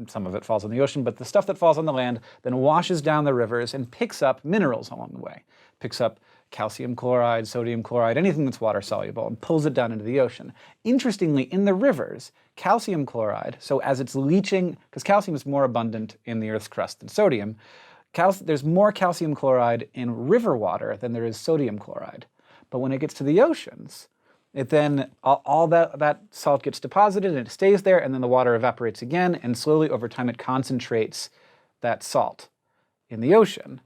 S1: Some of it falls on the ocean, but the stuff that falls on the land then washes down the rivers and picks up minerals along the way. Picks up calcium chloride, sodium chloride, anything that's water soluble, and pulls it down into the ocean. Interestingly, in the rivers, calcium chloride, so as it's leaching, because calcium is more abundant in the Earth's crust than sodium, there's more calcium chloride in river water than there is sodium chloride. But when it gets to the oceans, it then, all that salt gets deposited and it stays there, and then the water evaporates again, and slowly over time it concentrates that salt in the ocean.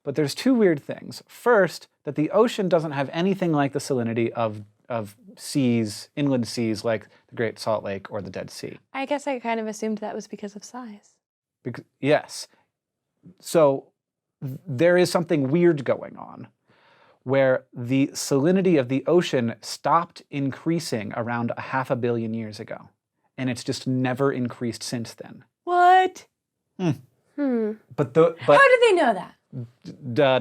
S1: But there's two weird things. First, that the ocean doesn't have anything like the salinity of seas, inland seas like the Great Salt Lake or the Dead Sea.
S4: I guess I kind of assumed that was because of size.
S1: Yes. So there is something weird going on where the salinity of the ocean stopped increasing around 500 million years ago. And it's just never increased since then.
S4: What?
S1: But
S4: How did they know that?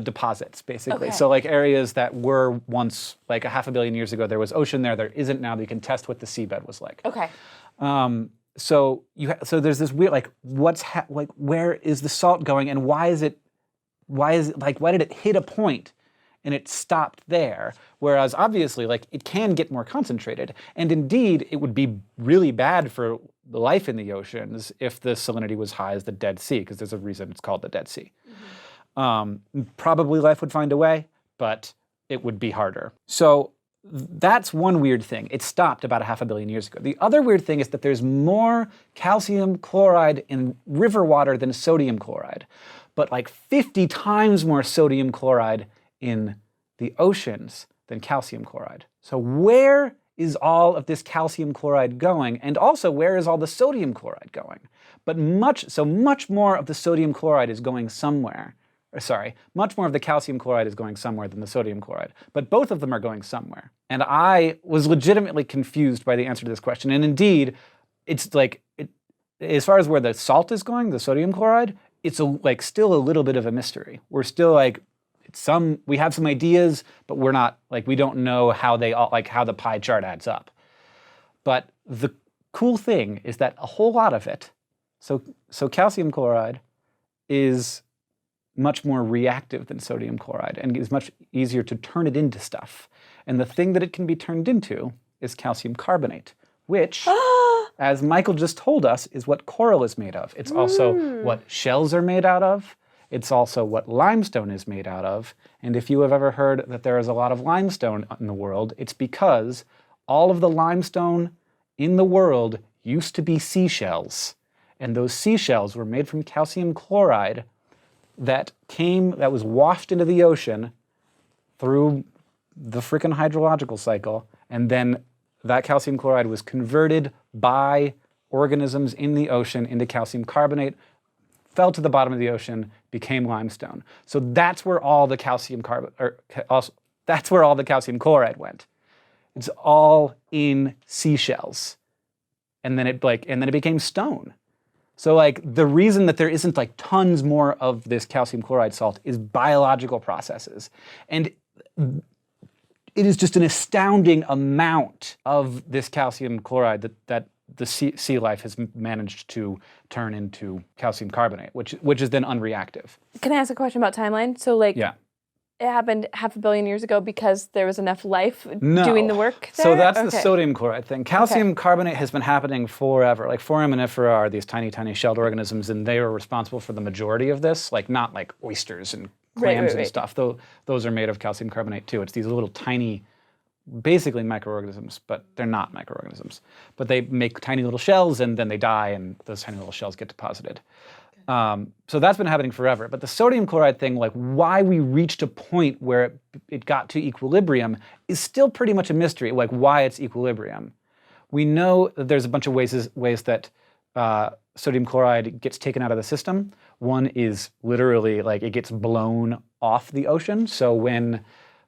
S1: Deposits, basically.
S4: Okay.
S1: So like areas that were once, like 500 million years ago, there was ocean there. There isn't now. You can test what the seabed was like.
S4: Okay.
S1: So there's this weird, like, where is the salt going, and why did it hit a point and it stopped there? Whereas obviously, like, it can get more concentrated, and indeed it would be really bad for the life in the oceans if the salinity was high as the Dead Sea, because there's a reason it's called the Dead Sea. Probably life would find a way, but it would be harder. So that's one weird thing. It stopped about 500 million years ago. The other weird thing is that there's more calcium chloride in river water than sodium chloride, but like 50 times more sodium chloride in the oceans than calcium chloride. So where is all of this calcium chloride going? And also, where is all the sodium chloride going? But much more of the sodium chloride is going somewhere. Much more of the calcium chloride is going somewhere than the sodium chloride. But both of them are going somewhere. And I was legitimately confused by the answer to this question. And indeed, it's like, as far as where the salt is going, the sodium chloride, it's still a little bit of a mystery. We're still like, we have some ideas, but we're not, like, we don't know how how the pie chart adds up. But the cool thing is that a whole lot of it, so calcium chloride is much more reactive than sodium chloride, and it's much easier to turn it into stuff. And the thing that it can be turned into is calcium carbonate, which, as Michael just told us, is what coral is made of. It's also what shells are made out of. It's also what limestone is made out of. And if you have ever heard that there is a lot of limestone in the world, it's because all of the limestone in the world used to be seashells. And those seashells were made from calcium chloride that was washed into the ocean through the frickin' hydrological cycle, and then that calcium chloride was converted by organisms in the ocean into calcium carbonate, fell to the bottom of the ocean, became limestone. So that's where all the calcium chloride went. It's all in seashells, and then it became stone. So like the reason that there isn't like tons more of this calcium chloride salt is biological processes. And it is just an astounding amount of this calcium chloride that the sea life has managed to turn into calcium carbonate, which is then unreactive.
S4: Can I ask a question about timeline? So like,
S1: yeah.
S4: It happened 500 million years ago because there was enough life doing the work there?
S1: So that's the sodium chloride thing. Calcium carbonate has been happening forever. Like foraminifera are these tiny, tiny shelled organisms, and they are responsible for the majority of this, like not like oysters and clams and stuff. Though those are made of calcium carbonate too. It's these little tiny, basically microorganisms, but they're not microorganisms. But they make tiny little shells, and then they die, and those tiny little shells get deposited. So that's been happening forever. But the sodium chloride thing, like why we reached a point where it got to equilibrium, is still pretty much a mystery, like why it's equilibrium. We know that there's a bunch of ways that sodium chloride gets taken out of the system. One is literally like it gets blown off the ocean. So when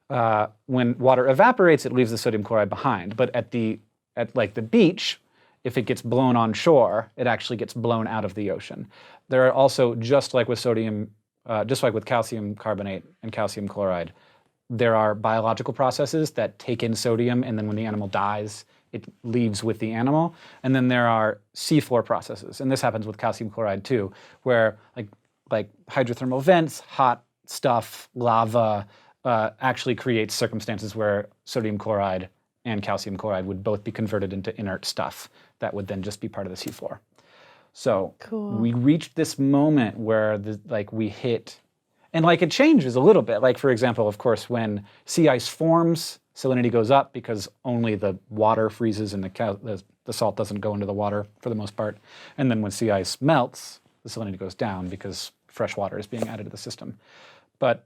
S1: water evaporates, it leaves the sodium chloride behind. But at the beach, if it gets blown on shore, it actually gets blown out of the ocean. There are also, just like with calcium carbonate and calcium chloride, there are biological processes that take in sodium, and then when the animal dies, it leaves with the animal. And then there are seafloor processes, and this happens with calcium chloride too, where like hydrothermal vents, hot stuff, lava, actually creates circumstances where sodium chloride and calcium chloride would both be converted into inert stuff that would then just be part of the seafloor. So we reached this moment where we hit, and like it changes a little bit. Like for example, of course, when sea ice forms, salinity goes up because only the water freezes and the salt doesn't go into the water for the most part. And then when sea ice melts, the salinity goes down because fresh water is being added to the system. But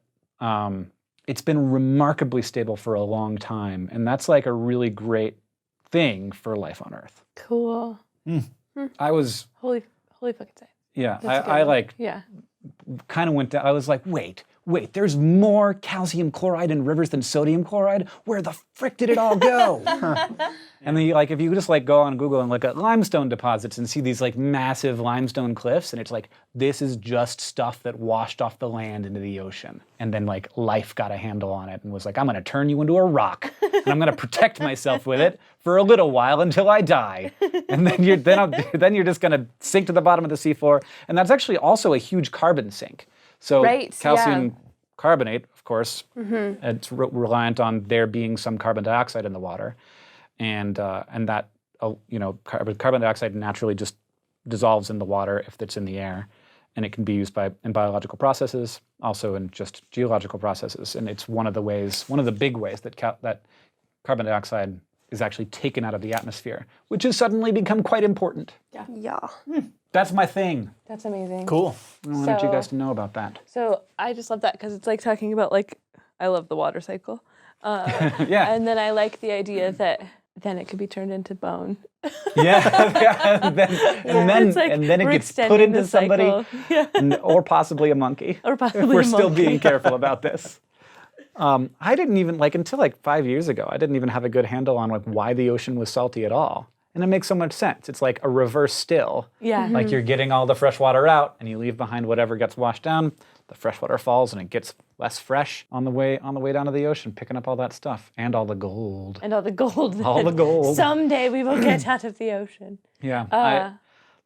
S1: it's been remarkably stable for a long time, and that's like a really great thing for life on Earth.
S4: Cool.
S1: I was
S4: Holy fucking say.
S1: yeah.
S4: That's
S1: I
S4: good.
S1: like
S4: Yeah.
S1: kind of went down. I was like, wait, there's more calcium chloride in rivers than sodium chloride? Where the frick did it all go? And then if you just go on Google and look at limestone deposits and see these massive limestone cliffs, and it's like, this is just stuff that washed off the land into the ocean. And then life got a handle on it and was like, I'm gonna turn you into a rock, and I'm gonna protect myself with it for a little while until I die. And then you're just gonna sink to the bottom of the seafloor. And that's actually also a huge carbon sink. So calcium carbonate, of course, it's reliant on there being some carbon dioxide in the water, and that carbon dioxide naturally just dissolves in the water if it's in the air, and it can be used in biological processes, also in just geological processes, and it's one of the big ways that carbon dioxide is actually taken out of the atmosphere, which has suddenly become quite important.
S2: Yeah.
S1: That's my thing.
S4: That's amazing.
S3: Cool.
S1: I wanted you guys to know about that.
S4: So I just love that because it's like talking about I love the water cycle.
S1: Yeah.
S4: And then I like the idea that then it could be turned into bone.
S1: Yeah. And then it
S4: we're
S1: gets put
S4: extending
S1: into
S4: the
S1: somebody,
S4: cycle. Yeah.
S1: or possibly a monkey.
S4: Or possibly
S1: if we're
S4: a
S1: still
S4: monkey.
S1: being careful about this. I didn't even until 5 years ago, I didn't even have a good handle on why the ocean was salty at all. And it makes so much sense. It's like a reverse still.
S4: Yeah.
S1: Like you're getting all the fresh water out and you leave behind whatever gets washed down. The fresh water falls and it gets less fresh on the way down to the ocean, picking up all that stuff and all the gold.
S4: And all the gold.
S1: All the gold.
S4: Someday we will get out of the ocean.
S1: Yeah.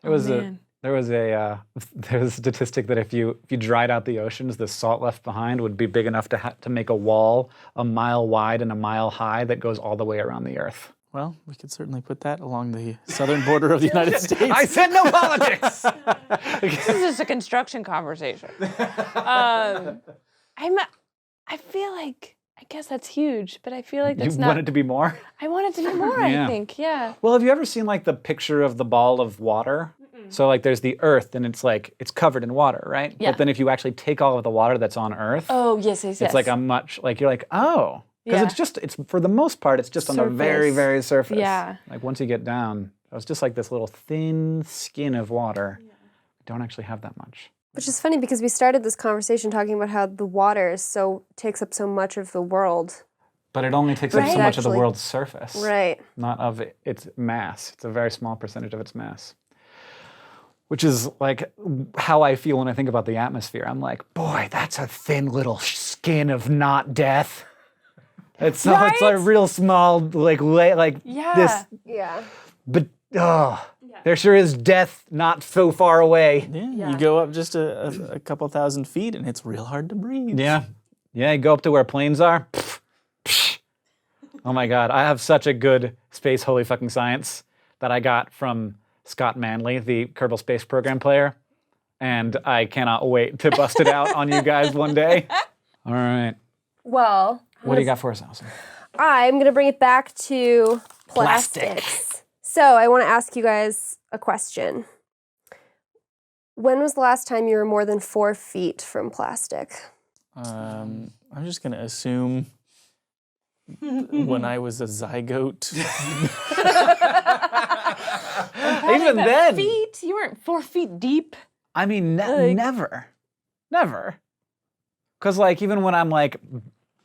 S1: There was
S4: man.
S1: a statistic that if you dried out the oceans, the salt left behind would be big enough to make a wall a mile wide and a mile high that goes all the way around the Earth.
S3: Well, we could certainly put that along the southern border of the United States.
S1: I said no politics.
S4: This is just a construction conversation. I feel like, I guess that's huge, but I feel like that's
S1: You
S4: not.
S1: want it to be more?
S4: I want it to be more,
S1: Yeah.
S4: I think, yeah.
S1: Well, have you ever seen the picture of the ball of water? So there's the Earth, and it's covered in water, right?
S4: Yeah.
S1: But then if you actually take all of the water that's on Earth,
S4: Oh, yes.
S1: it's you're like, oh. Because
S4: Yeah.
S1: it's for the most part, it's just on the very,
S4: Surface.
S1: very surface.
S4: Yeah.
S1: Once you get down, it's just this little thin skin of water. You don't actually have that much.
S2: Which is funny because we started this conversation talking about how the water takes up so much of the world.
S1: But it only takes up so
S2: Right.
S1: much of the
S2: Actually.
S1: world's surface.
S2: Right.
S1: Not of its mass. It's a very small percentage of its mass. Which is how I feel when I think about the atmosphere. I'm like, boy, that's a thin little skin of not death. It's it's a real small
S4: Yeah.
S1: this,
S2: Yeah.
S1: but there sure is death not so far away.
S3: Yeah, you go up just a couple thousand feet and it's real hard to breathe.
S1: Yeah, you go up to where planes are. Oh my God, I have such a good space holy fucking science that I got from Scott Manley, the Kerbal Space Program player, and I cannot wait to bust it out on you guys one day. All right,
S2: Well,
S1: what do you got for us, Alison?
S2: I'm going to bring it back to
S1: Plastic.
S2: plastics. So I want to ask you guys a question. When was the last time you were more than 4 feet from plastic?
S3: I'm just going to assume when I was a zygote.
S1: Even then,
S4: Feet? You weren't 4 feet deep.
S1: I mean, never. Because even when I'm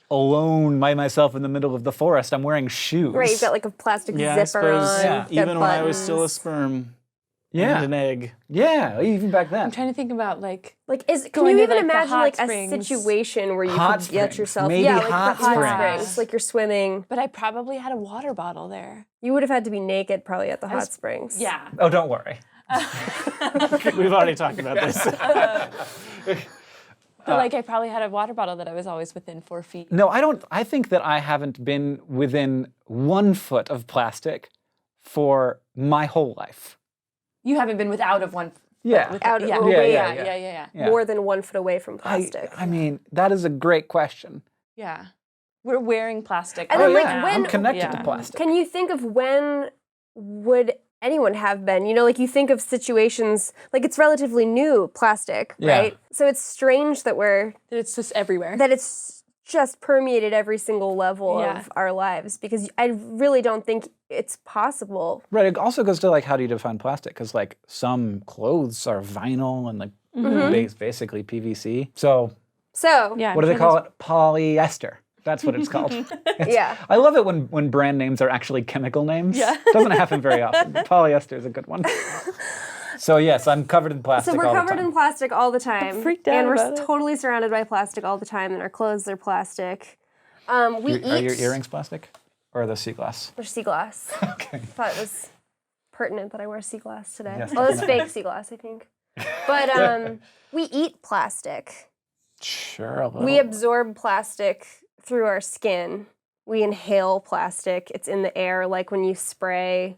S1: alone by myself in the middle of the forest, I'm wearing shoes.
S2: Right, you've got a plastic
S3: Yeah, I
S2: zipper
S3: suppose
S2: on.
S1: yeah.
S2: you've got
S3: even when I was still a
S2: buttons.
S3: sperm
S1: Yeah.
S3: and an egg.
S1: Yeah, even back then.
S4: I'm trying to think about
S2: Can
S4: going
S2: you
S4: to,
S2: even
S4: the
S2: imagine
S4: hot
S2: a
S4: springs.
S2: situation where you
S1: Hot
S2: could get
S1: springs.
S2: yourself
S1: Maybe
S2: the
S1: hot
S2: hot
S1: springs.
S2: springs, you're swimming.
S4: But I probably had a water bottle there.
S2: You would have had to be naked probably at the hot springs.
S4: Yeah.
S1: Oh, don't worry.
S3: We've already talked about this.
S4: But like I probably had a water bottle that I was always within 4 feet.
S1: No, I don't. I think that I haven't been within 1 foot of plastic for my whole life.
S4: You haven't been without of one.
S1: Yeah.
S2: Out
S4: Yeah.
S2: away,
S4: Yeah.
S2: more than 1 foot away from plastic.
S1: I mean, that is a great question.
S4: Yeah. We're wearing plastic.
S2: And then, like,
S4: now.
S2: when-
S1: I'm connected
S4: Yeah.
S1: to plastic.
S2: Can you think of when would anyone have been? You know, like you think of situations, like it's relatively new plastic,
S1: Yeah.
S2: right? So it's strange that
S4: It's just everywhere.
S2: that it's just permeated every single level
S4: Yeah.
S2: of our lives, because I really don't think it's possible.
S1: Right. It also goes to like, how do you define plastic? Because like some clothes are vinyl and like basically PVC. So
S2: So,
S4: Yeah.
S1: what do they call it? Polyester. That's what it's called.
S2: yeah.
S1: I love it when brand names are actually chemical names.
S4: Yeah.
S1: Doesn't happen very often. Polyester is a good one. So yes, I'm covered in plastic
S2: So we're
S1: all the
S2: covered
S1: time.
S2: in plastic all the time.
S4: freaked out
S2: and we're
S4: about it.
S2: totally surrounded by plastic all the time, and our clothes are plastic. We
S1: Are
S2: eat.
S1: your earrings plastic? Or are they sea glass?
S2: They're sea glass.
S1: Okay.
S2: Thought it was pertinent that I wear sea glass today.
S1: Yes,
S2: Oh, it's fake sea glass, I think. But we eat plastic.
S1: Sure, a little.
S2: We absorb plastic through our skin. We inhale plastic. It's in the air, like when you spray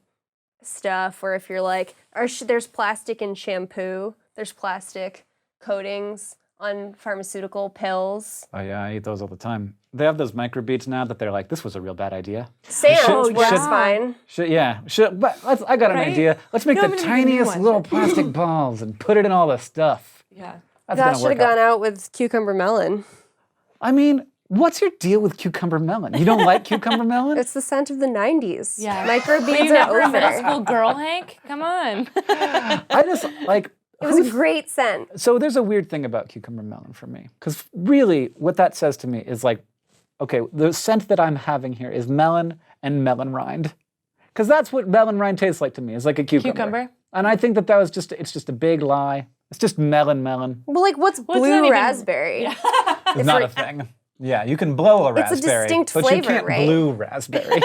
S2: stuff, or if you're like, there's plastic in shampoo. There's plastic coatings on pharmaceutical pills.
S1: Oh yeah, I eat those all the time. They have those microbeads now that they're like, this was a real bad idea.
S2: Sand works
S1: should-
S2: fine.
S1: But I got an
S4: Right?
S1: idea. Let's make
S4: No,
S1: the
S4: I'm gonna make a new
S1: tiniest
S4: one.
S1: little plastic balls and put it in all the stuff.
S4: Yeah.
S1: That's
S2: That
S1: gonna
S2: should
S1: work
S2: have gone
S1: out.
S2: out with cucumber melon.
S1: I mean, what's your deal with cucumber melon? You don't like cucumber melon?
S2: It's the scent of the 90s.
S4: Yeah.
S2: Microbeads
S4: Were you
S2: are
S4: never a middle
S2: over.
S4: school girl, Hank? Come on.
S1: I just like.
S2: It was a great scent.
S1: So there's a weird thing about cucumber melon for me, because really, what that says to me is like, okay, the scent that I'm having here is melon and melon rind, because that's what melon rind tastes like to me. It's like a cucumber.
S4: Cucumber?
S1: And I think that was it's just a big lie. It's just melon.
S2: Well, like, what's
S4: What's
S2: blue
S4: that even-
S2: raspberry?
S1: It's not a thing. Yeah, you can blow a
S2: It's a
S1: raspberry,
S2: distinct
S1: but you
S2: flavor,
S1: can't
S2: right?
S1: blue raspberry.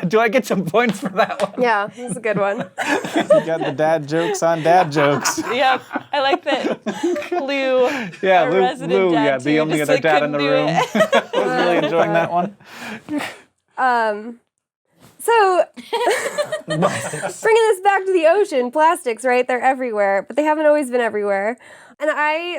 S1: Do I get some points for that one?
S2: Yeah, that's a good one.
S3: You got the dad jokes on dad jokes.
S4: Yep. I like that. Lou.
S1: Yeah,
S4: our
S1: Lou,
S4: resident dad,
S1: yeah,
S4: too,
S1: the only
S4: just,
S1: other
S4: like,
S1: dad in the
S4: couldn't
S1: room.
S4: do it.
S1: I was really enjoying that one.
S2: So, bringing this back to the ocean, plastics, right? They're everywhere, but they haven't always been everywhere. And I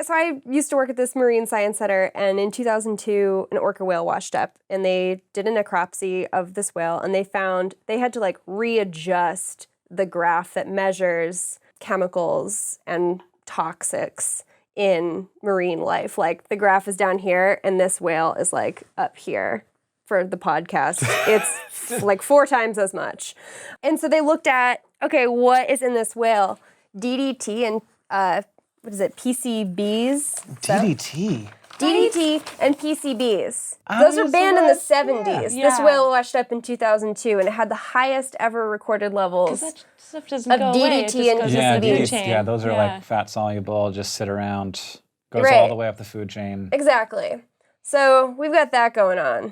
S2: used to work at this marine science center, and in 2002, an orca whale washed up, and they did a necropsy of this whale, and they found they had to like readjust the graph that measures chemicals and toxics in marine life. Like the graph is down here, and this whale is like up here. For the podcast, it's like 4 times as much. And so they looked at, okay, what is in this whale? DDT and what is it, PCBs?
S1: DDT.
S2: DDT and PCBs. Those were banned in the 70s. This
S4: Yeah.
S2: whale washed up in 2002, and it had the highest ever recorded levels.
S4: That stuff doesn't
S2: Of
S4: go away. It
S2: DDT
S4: just
S2: and
S4: goes
S1: Yeah,
S4: up the food
S2: PCBs.
S4: chain.
S1: yeah, those are
S4: Yeah.
S1: like fat soluble, just sit around, goes
S2: Right.
S1: all the way up the food chain.
S2: Exactly. So we've got that going on.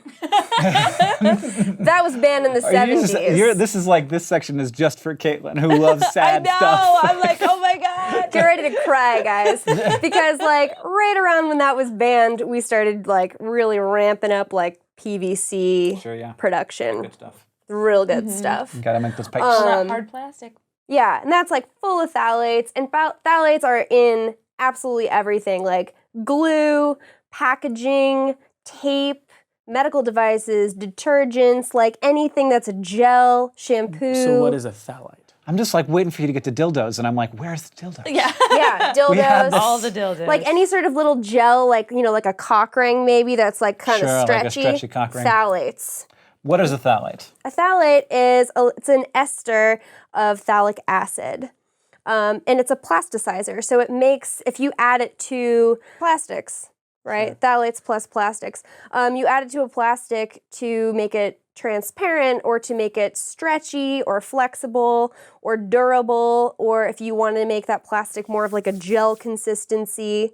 S2: That was banned in the 70s.
S1: This section is just for Caitlin, who loves sad stuff.
S4: I'm like, oh my God.
S2: Get ready to cry, guys. Because like right around when that was banned, we started like really ramping up like PVC
S1: Sure, yeah.
S2: production.
S1: Good stuff.
S2: Real good stuff.
S1: Gotta make those pipes.
S4: Not hard plastic.
S2: Yeah, and that's like full of phthalates. And phthalates are in absolutely everything, like glue, packaging, tape, medical devices, detergents, like anything that's a gel, shampoo.
S3: So what is a phthalate?
S1: I'm just like waiting for you to get to dildos, and I'm like, where's the dildo?
S4: Yeah.
S2: Yeah,
S1: We have
S2: dildos.
S1: this-
S4: All the dildos.
S2: Like any sort of little gel, like, you know, like a cock ring maybe that's like kind
S1: Sure,
S2: of
S1: like a
S2: stretchy.
S1: stretchy cock ring.
S2: Phthalates.
S1: What is a phthalate?
S2: A phthalate is it's an ester of phthalic acid. And it's a plasticizer. So it makes, if you add it to plastics, right? Phthalates plus plastics. You add it to a plastic to make it transparent or to make it stretchy or flexible or durable, or if you want to make that plastic more of like a gel consistency.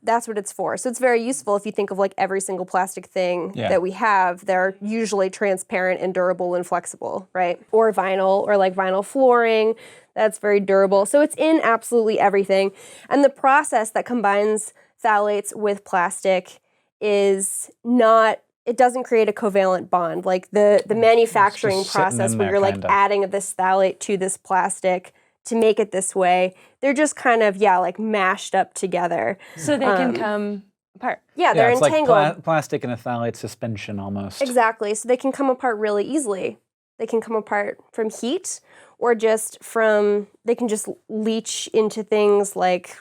S2: that's what it's for. So it's very useful if you think of like every single plastic thing
S1: Yeah.
S2: that we have. They're usually transparent and durable and flexible, right? Or vinyl, or like vinyl flooring. That's very durable. So it's in absolutely everything. And the process that combines phthalates with plastic is not, it doesn't create a covalent bond. Like the manufacturing
S1: just sitting
S2: process
S1: in
S2: where
S1: there,
S2: you're like
S1: kinda.
S2: adding this phthalate to this plastic to make it this way, they're just kind of, like mashed up together.
S4: So they can come apart.
S2: Yeah, they're
S1: it's
S2: entangled.
S1: like plastic in a phthalate suspension almost.
S2: Exactly. So they can come apart really easily. They can come apart from heat or just from, they can just leach into things like,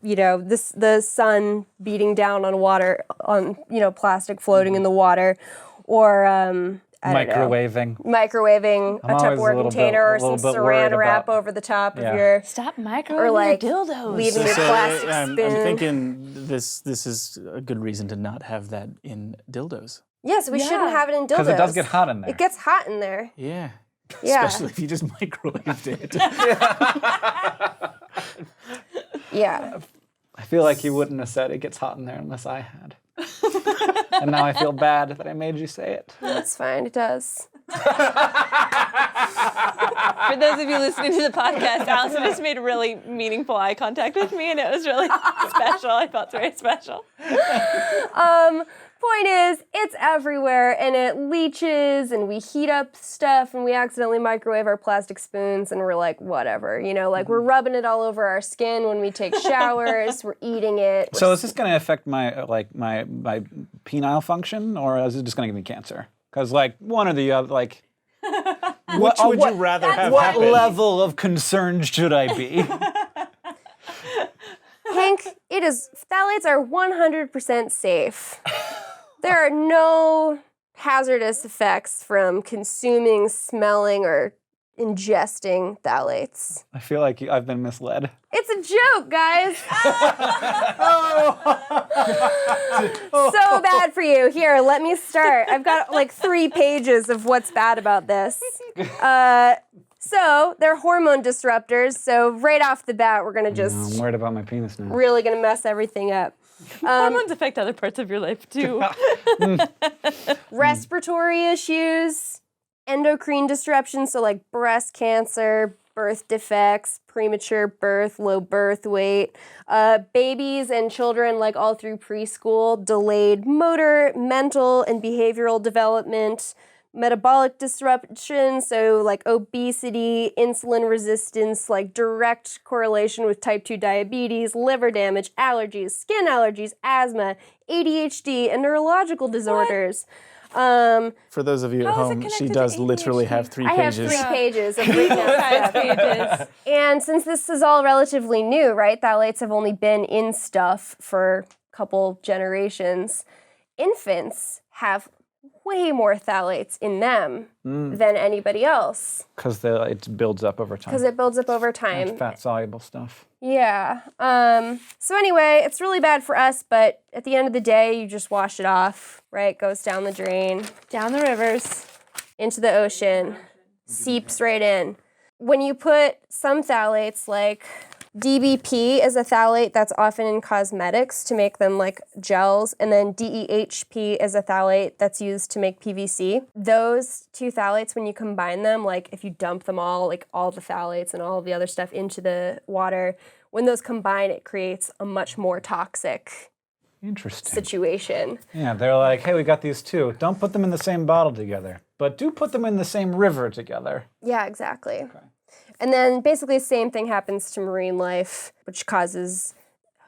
S2: the sun beating down on water, on, plastic floating in the water, or, I don't know, microwaving
S1: I'm
S2: a
S1: always a
S2: Tupperware
S1: little
S2: container or
S1: bit-
S2: some
S1: little bit worried
S2: saran wrap
S1: about-
S2: over the top
S1: Yeah.
S2: of your,
S4: Stop microwaving
S2: or like
S4: your dildos.
S2: leaving your plastic
S3: I'm
S2: spoon.
S3: thinking this is a good reason to not have that in dildos.
S2: Yeah, so we shouldn't
S4: Yeah.
S2: have it in dildos.
S1: Because it does get hot in there.
S2: It gets hot in there.
S3: Yeah.
S2: Yeah.
S3: Especially if you just microwaved it.
S2: Yeah.
S1: I feel like you wouldn't have said it gets hot in there unless I had. And now I feel bad that I made you say it.
S2: That's fine. It does.
S4: For those of you listening to the podcast, Alison just made really meaningful eye contact with me, and it was really special. I felt very special.
S2: Point is, it's everywhere, and it leaches, and we heat up stuff, and we accidentally microwave our plastic spoons, and we're like, whatever, like we're rubbing it all over our skin when we take showers, we're eating it.
S1: So is this going to affect my my penile function, or is it just going to give me cancer? Because one or the other,
S3: Which would you rather have
S1: what
S3: happen?
S1: level of concern should I be?
S2: Hank, phthalates are 100% safe. There are no hazardous effects from consuming, smelling, or ingesting phthalates.
S1: I feel like I've been misled.
S2: It's a joke, guys. So bad for you. Here, let me start. I've got like 3 pages of what's bad about this. So they're hormone disruptors. So right off the bat, we're gonna
S1: I'm
S2: just
S1: worried about my penis now.
S2: really gonna mess everything up.
S4: Hormones affect other parts of your life too.
S2: Respiratory issues, endocrine disruptions, so like breast cancer, birth defects, premature birth, low birth weight, babies and children like all through preschool, delayed motor, mental, and behavioral development, metabolic disruption, so like obesity, insulin resistance, like direct correlation with type 2 diabetes, liver damage, allergies, skin allergies, asthma, ADHD, and neurological disorders.
S3: For those of you at
S4: How is it
S3: home, she
S4: connected
S3: does
S4: to
S3: literally
S4: ADHD?
S3: have 3
S2: I have
S3: pages.
S2: 3 pages of written out
S4: 5
S2: stuff.
S4: pages.
S2: And since this is all relatively new, right, phthalates have only been in stuff for a couple generations, infants have way more phthalates in them than anybody else
S1: Because it builds up over time.
S2: because it builds up over time.
S1: Fat soluble stuff.
S2: Yeah. So anyway, it's really bad for us, but at the end of the day, you just wash it off, right? It goes down the drain,
S4: Down the rivers.
S2: into the ocean, seeps right in. When you put some phthalates, like DBP is a phthalate that's often in cosmetics to make them like gels, and then DEHP is a phthalate that's used to make PVC. Those 2 phthalates, when you combine them, like if you dump them all, like all the phthalates and all of the other stuff into the water, when those combine, it creates a much more toxic
S1: Interesting.
S2: situation.
S1: Yeah, they're like, hey, we got these 2. Don't put them in the same bottle together, but do put them in the same river together.
S2: Yeah, exactly. And then basically the same thing happens to marine life, which causes,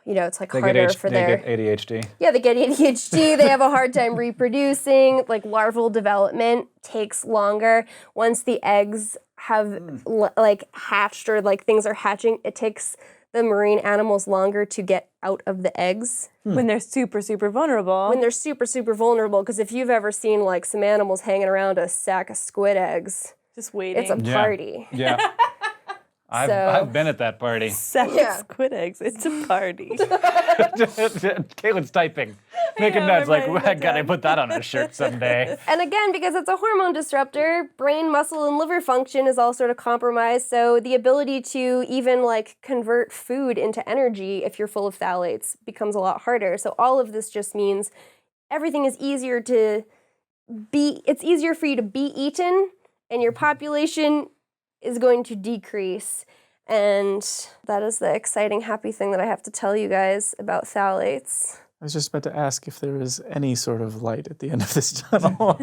S2: it's like harder for
S1: they
S2: their...
S1: get ADHD.
S2: Yeah, they get ADHD, they have a hard time reproducing, like larval development takes longer. Once the eggs have like hatched or like things are hatching, it takes the marine animals longer to get out of the eggs.
S4: When they're super, super vulnerable.
S2: When they're super, super vulnerable, because if you've ever seen like some animals hanging around a sack of squid eggs,
S4: just waiting.
S2: it's a party.
S1: Yeah. I've been at that party.
S4: 7
S2: Yeah.
S4: squid eggs. It's a party.
S1: Caitlin's typing, making
S4: know,
S1: notes
S4: I'm
S1: like,
S4: writing that
S1: gotta
S4: down."
S1: put that on a shirt someday.
S2: And again, because it's a hormone disruptor, brain, muscle, and liver function is all sort of compromised. So the ability to even like convert food into energy if you're full of phthalates becomes a lot harder. So all of this just means everything is easier to it's easier for you to be eaten, and your population is going to decrease. And that is the exciting, happy thing that I have to tell you guys about phthalates.
S3: I was just about to ask if there was any sort of light at the end of this tunnel.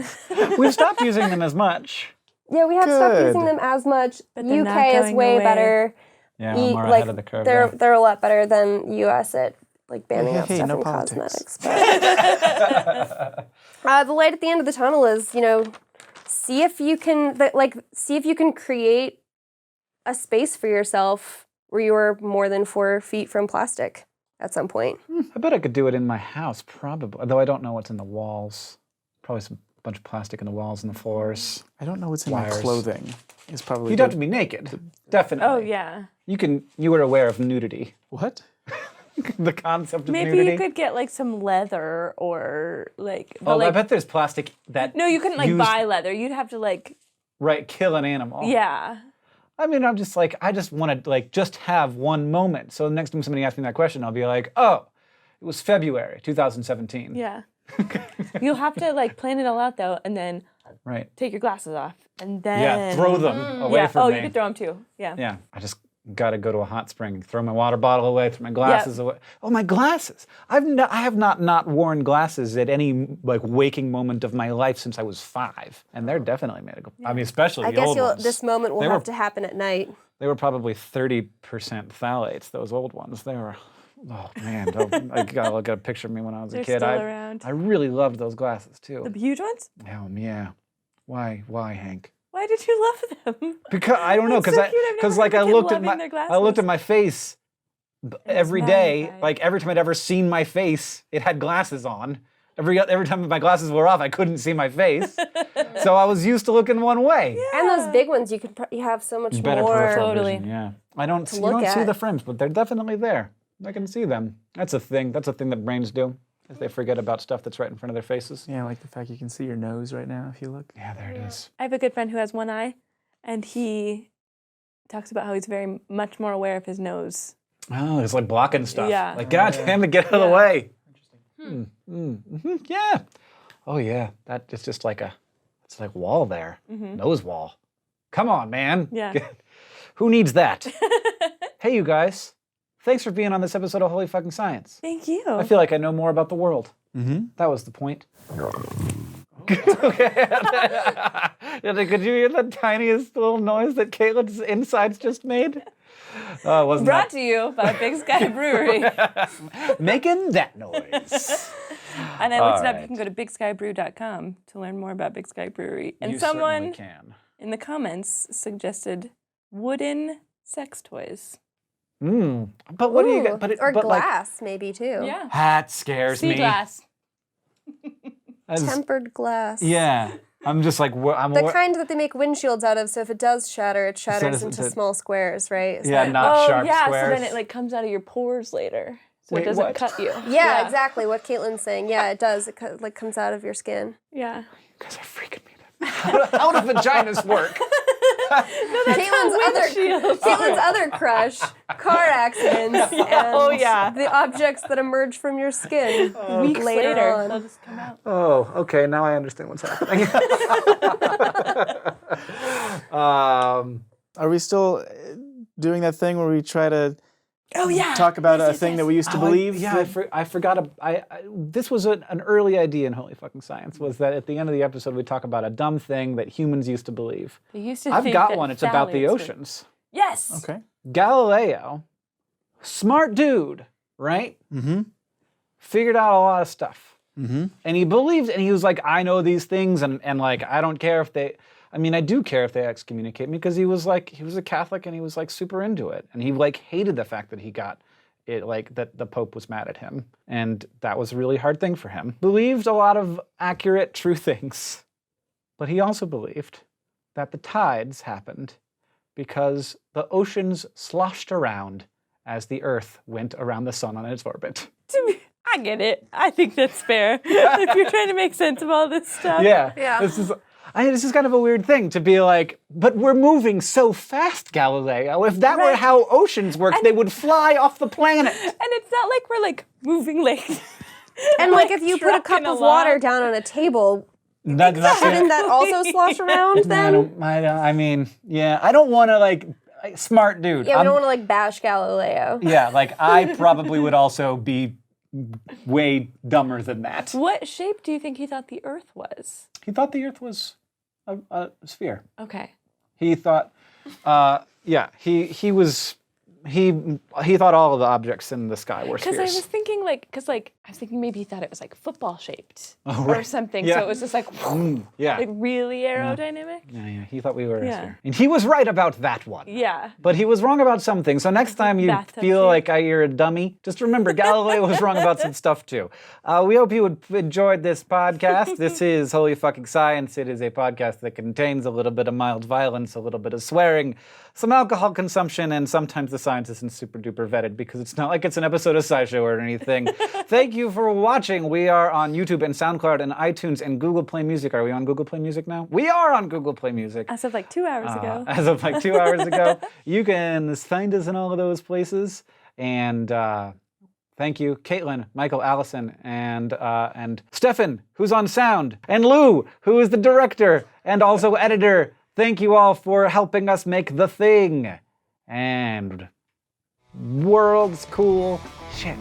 S1: We've stopped using them as much.
S2: Yeah, we have stopped
S3: Good.
S2: using them as much.
S4: But they're not
S2: UK is
S4: going
S2: way
S4: away.
S2: better.
S1: Yeah, we're more ahead of the curve there.
S2: They're a lot better than US at like banning out
S3: Hey,
S2: stuff
S3: no
S2: in
S3: politics.
S2: cosmetics. But, the light at the end of the tunnel is, see if you can create a space for yourself where you are more than 4 feet from plastic at some point.
S1: I bet I could do it in my house, probably. Though I don't know what's in the walls. Probably some bunch of plastic in the walls and the floors.
S3: I don't know what's in
S1: Wires.
S3: my clothing. Is probably
S1: You'd have to be naked. Definitely.
S4: Oh, yeah.
S1: You were aware of nudity.
S3: What?
S1: The concept of
S4: Maybe
S1: nudity.
S4: you could get like some leather or like. but,
S1: Oh, I
S4: like,
S1: bet there's plastic that.
S4: no, you couldn't like
S1: used-
S4: buy leather. You'd have to like.
S1: Right, kill an animal.
S4: Yeah.
S1: I mean, I'm just like, I just want to like just have one moment. So the next time somebody asks me that question, I'll be like, oh, it was February 2017.
S4: Yeah. You'll have to like plan it all out though, and then
S1: Right.
S4: take your glasses off, and then
S1: Yeah, throw them away
S4: Yeah.
S1: from
S4: Oh,
S1: me.
S4: you could throw them too. Yeah.
S1: Yeah, I just got to go to a hot spring, throw my water bottle away, throw my glasses away. Oh, my glasses! I have not worn glasses at any like waking moment of my life since I was 5, and they're definitely medical. I mean, especially
S2: I
S1: the
S2: guess
S1: old ones.
S2: this moment will
S1: They
S2: have
S1: were-
S2: to happen at night.
S1: They were probably 30% phthalates. Those old ones. They were. Oh man! I got a picture of me when I was a
S4: They're
S1: kid.
S4: still
S1: I
S4: around.
S1: I really loved those glasses too.
S4: The huge ones?
S1: Yeah. Why, Hank?
S4: Why did you love them?
S1: Because I don't know,
S4: That's so cute. I've never
S1: like
S4: heard
S1: I
S4: of a kid
S1: looked at
S4: loving their
S1: I looked at
S4: glasses.
S1: my face every day,
S4: magnified.
S1: like every time I'd ever seen my face, it had glasses on. Every time my glasses were off, I couldn't see my face. So I was used to looking one way.
S2: And those big ones, you have so much
S1: Better
S2: more.
S1: peripheral
S4: Totally.
S1: vision, yeah. I don't you
S2: look
S1: don't see
S2: at.
S1: the frames, but they're definitely there. I can see them. That's a thing. That's a thing that brains do. Is they forget about stuff that's right in front of their faces.
S3: Yeah, like the fact you can see your nose right now if you look.
S1: Yeah, there it is.
S4: I have a good friend who has one eye, and he talks about how he's very much more aware of his nose.
S1: Oh, it's like blocking stuff.
S4: Yeah.
S1: Like, God damn it, get out of the way. Yeah. Oh yeah. That it's just like it's like wall there. Nose wall. Come on, man.
S4: Yeah.
S1: Who needs that? Hey, you guys. Thanks for being on this episode of Holy Fucking Science.
S4: Thank you.
S1: I feel like I know more about the world.
S3: Mm-hmm.
S1: That was the point. Could you hear the tiniest little noise that Caitlin's insides just made? Wasn't
S4: Brought to you by Big Sky Brewery.
S1: that making that noise?
S4: And I looked it up.
S1: Alright.
S4: You can go to bigskyBrew.com to learn more about Big Sky Brewery. And
S1: You
S4: someone
S1: certainly can.
S4: in the comments suggested wooden sex toys.
S1: But what do you
S2: Ooh,
S1: get?
S2: or
S1: but
S2: glass, maybe too.
S4: Yeah.
S1: that scares
S4: Sea
S1: me.
S4: glass.
S1: As-
S2: Tempered glass.
S1: yeah, I'm just like I'm.
S2: The kind that they make windshields out of, so if it does shatter, it shatters
S1: doesn't
S2: into
S1: it-
S2: small squares, right? Is
S1: Yeah,
S2: that-
S1: not sharp
S4: yeah,
S1: squares.
S4: so then it like comes out of your pores later. So
S1: Wait,
S4: it doesn't
S1: what?
S4: cut you.
S2: Yeah, exactly what Caitlin's saying. Yeah, it does. It like comes out of your skin.
S4: Yeah.
S1: You guys are freaking me. How do vaginas work?
S2: Caitlin's other crush, car accidents, and
S4: Oh, yeah.
S2: the objects that emerge from your skin
S4: Weeks
S2: later
S4: later,
S2: on.
S4: they'll just come out.
S1: Oh, okay. Now I understand what's happening.
S3: Are we still doing that thing where we try to
S4: Oh yeah.
S3: talk about a thing that we used to believe?
S1: I forgot. This was an early idea in Holy Fucking Science. Was that at the end of the episode we talk about a dumb thing that humans used to believe.
S4: They used to
S1: I've
S4: think
S1: got
S4: that
S1: one. It's about the
S4: phthalates were-
S1: oceans.
S4: Yes.
S3: Okay.
S1: Galileo, smart dude, right?
S3: Mm-hmm.
S1: Figured out a lot of stuff.
S3: Mm-hmm.
S1: And he believed, and he was like, I know these things, and like, I don't care if they, I mean, I do care if they excommunicate me, because he was a Catholic, and he was like super into it. And he like hated the fact that he got it, like that the Pope was mad at him. And that was a really hard thing for him. Believed a lot of accurate, true things. But he also believed that the tides happened because the oceans sloshed around as the Earth went around the sun on its orbit.
S4: I get it. I think that's fair. If you're trying to make sense of all this stuff.
S1: Yeah.
S2: Yeah.
S1: This is kind of a weird thing to be like, but we're moving so fast, Galileo. If that were
S4: Right.
S1: how oceans worked, they would fly off the planet.
S4: And it's not like we're like moving like
S2: And like if you put a cup
S4: trucking
S2: of
S4: along.
S2: water down on a table, shouldn't that also slosh around then?
S1: I mean, yeah, I don't want to like, smart dude.
S2: Yeah, we don't want to like bash Galileo.
S1: Yeah, like I probably would also be way dumber than that.
S4: What shape do you think he thought the Earth was?
S1: He thought the Earth was a sphere.
S4: Okay.
S1: He thought, he thought all of the objects in the sky were
S4: Because
S1: spheres.
S4: I was thinking maybe he thought it was like football shaped or
S1: right.
S4: something.
S1: Yeah.
S4: So it was just like,
S1: yeah.
S4: like really aerodynamic.
S1: Yeah, he thought we were a
S4: Yeah.
S1: sphere. And he was right about that one.
S4: Yeah.
S1: But he was wrong about something. So next time you
S4: Bathtub
S1: feel
S4: shape.
S1: like you're a dummy, just remember Galileo was wrong about some stuff too. We hope you enjoyed this podcast. This is Holy Fucking Science. It is a podcast that contains a little bit of mild violence, a little bit of swearing, some alcohol consumption, and sometimes the science isn't super duper vetted because it's not like it's an episode of SciShow or anything. Thank you for watching. We are on YouTube and SoundCloud and iTunes and Google Play Music. Are we on Google Play Music now? We are on Google Play Music.
S4: As of like 2 hours ago.
S1: As of like 2 hours ago. You can find us in all of those places. And thank you, Caitlin, Michael, Allison, and Stefan, who's on sound, and Lou, who is the director and also editor. Thank you all for helping us make the thing. And world's cool shit.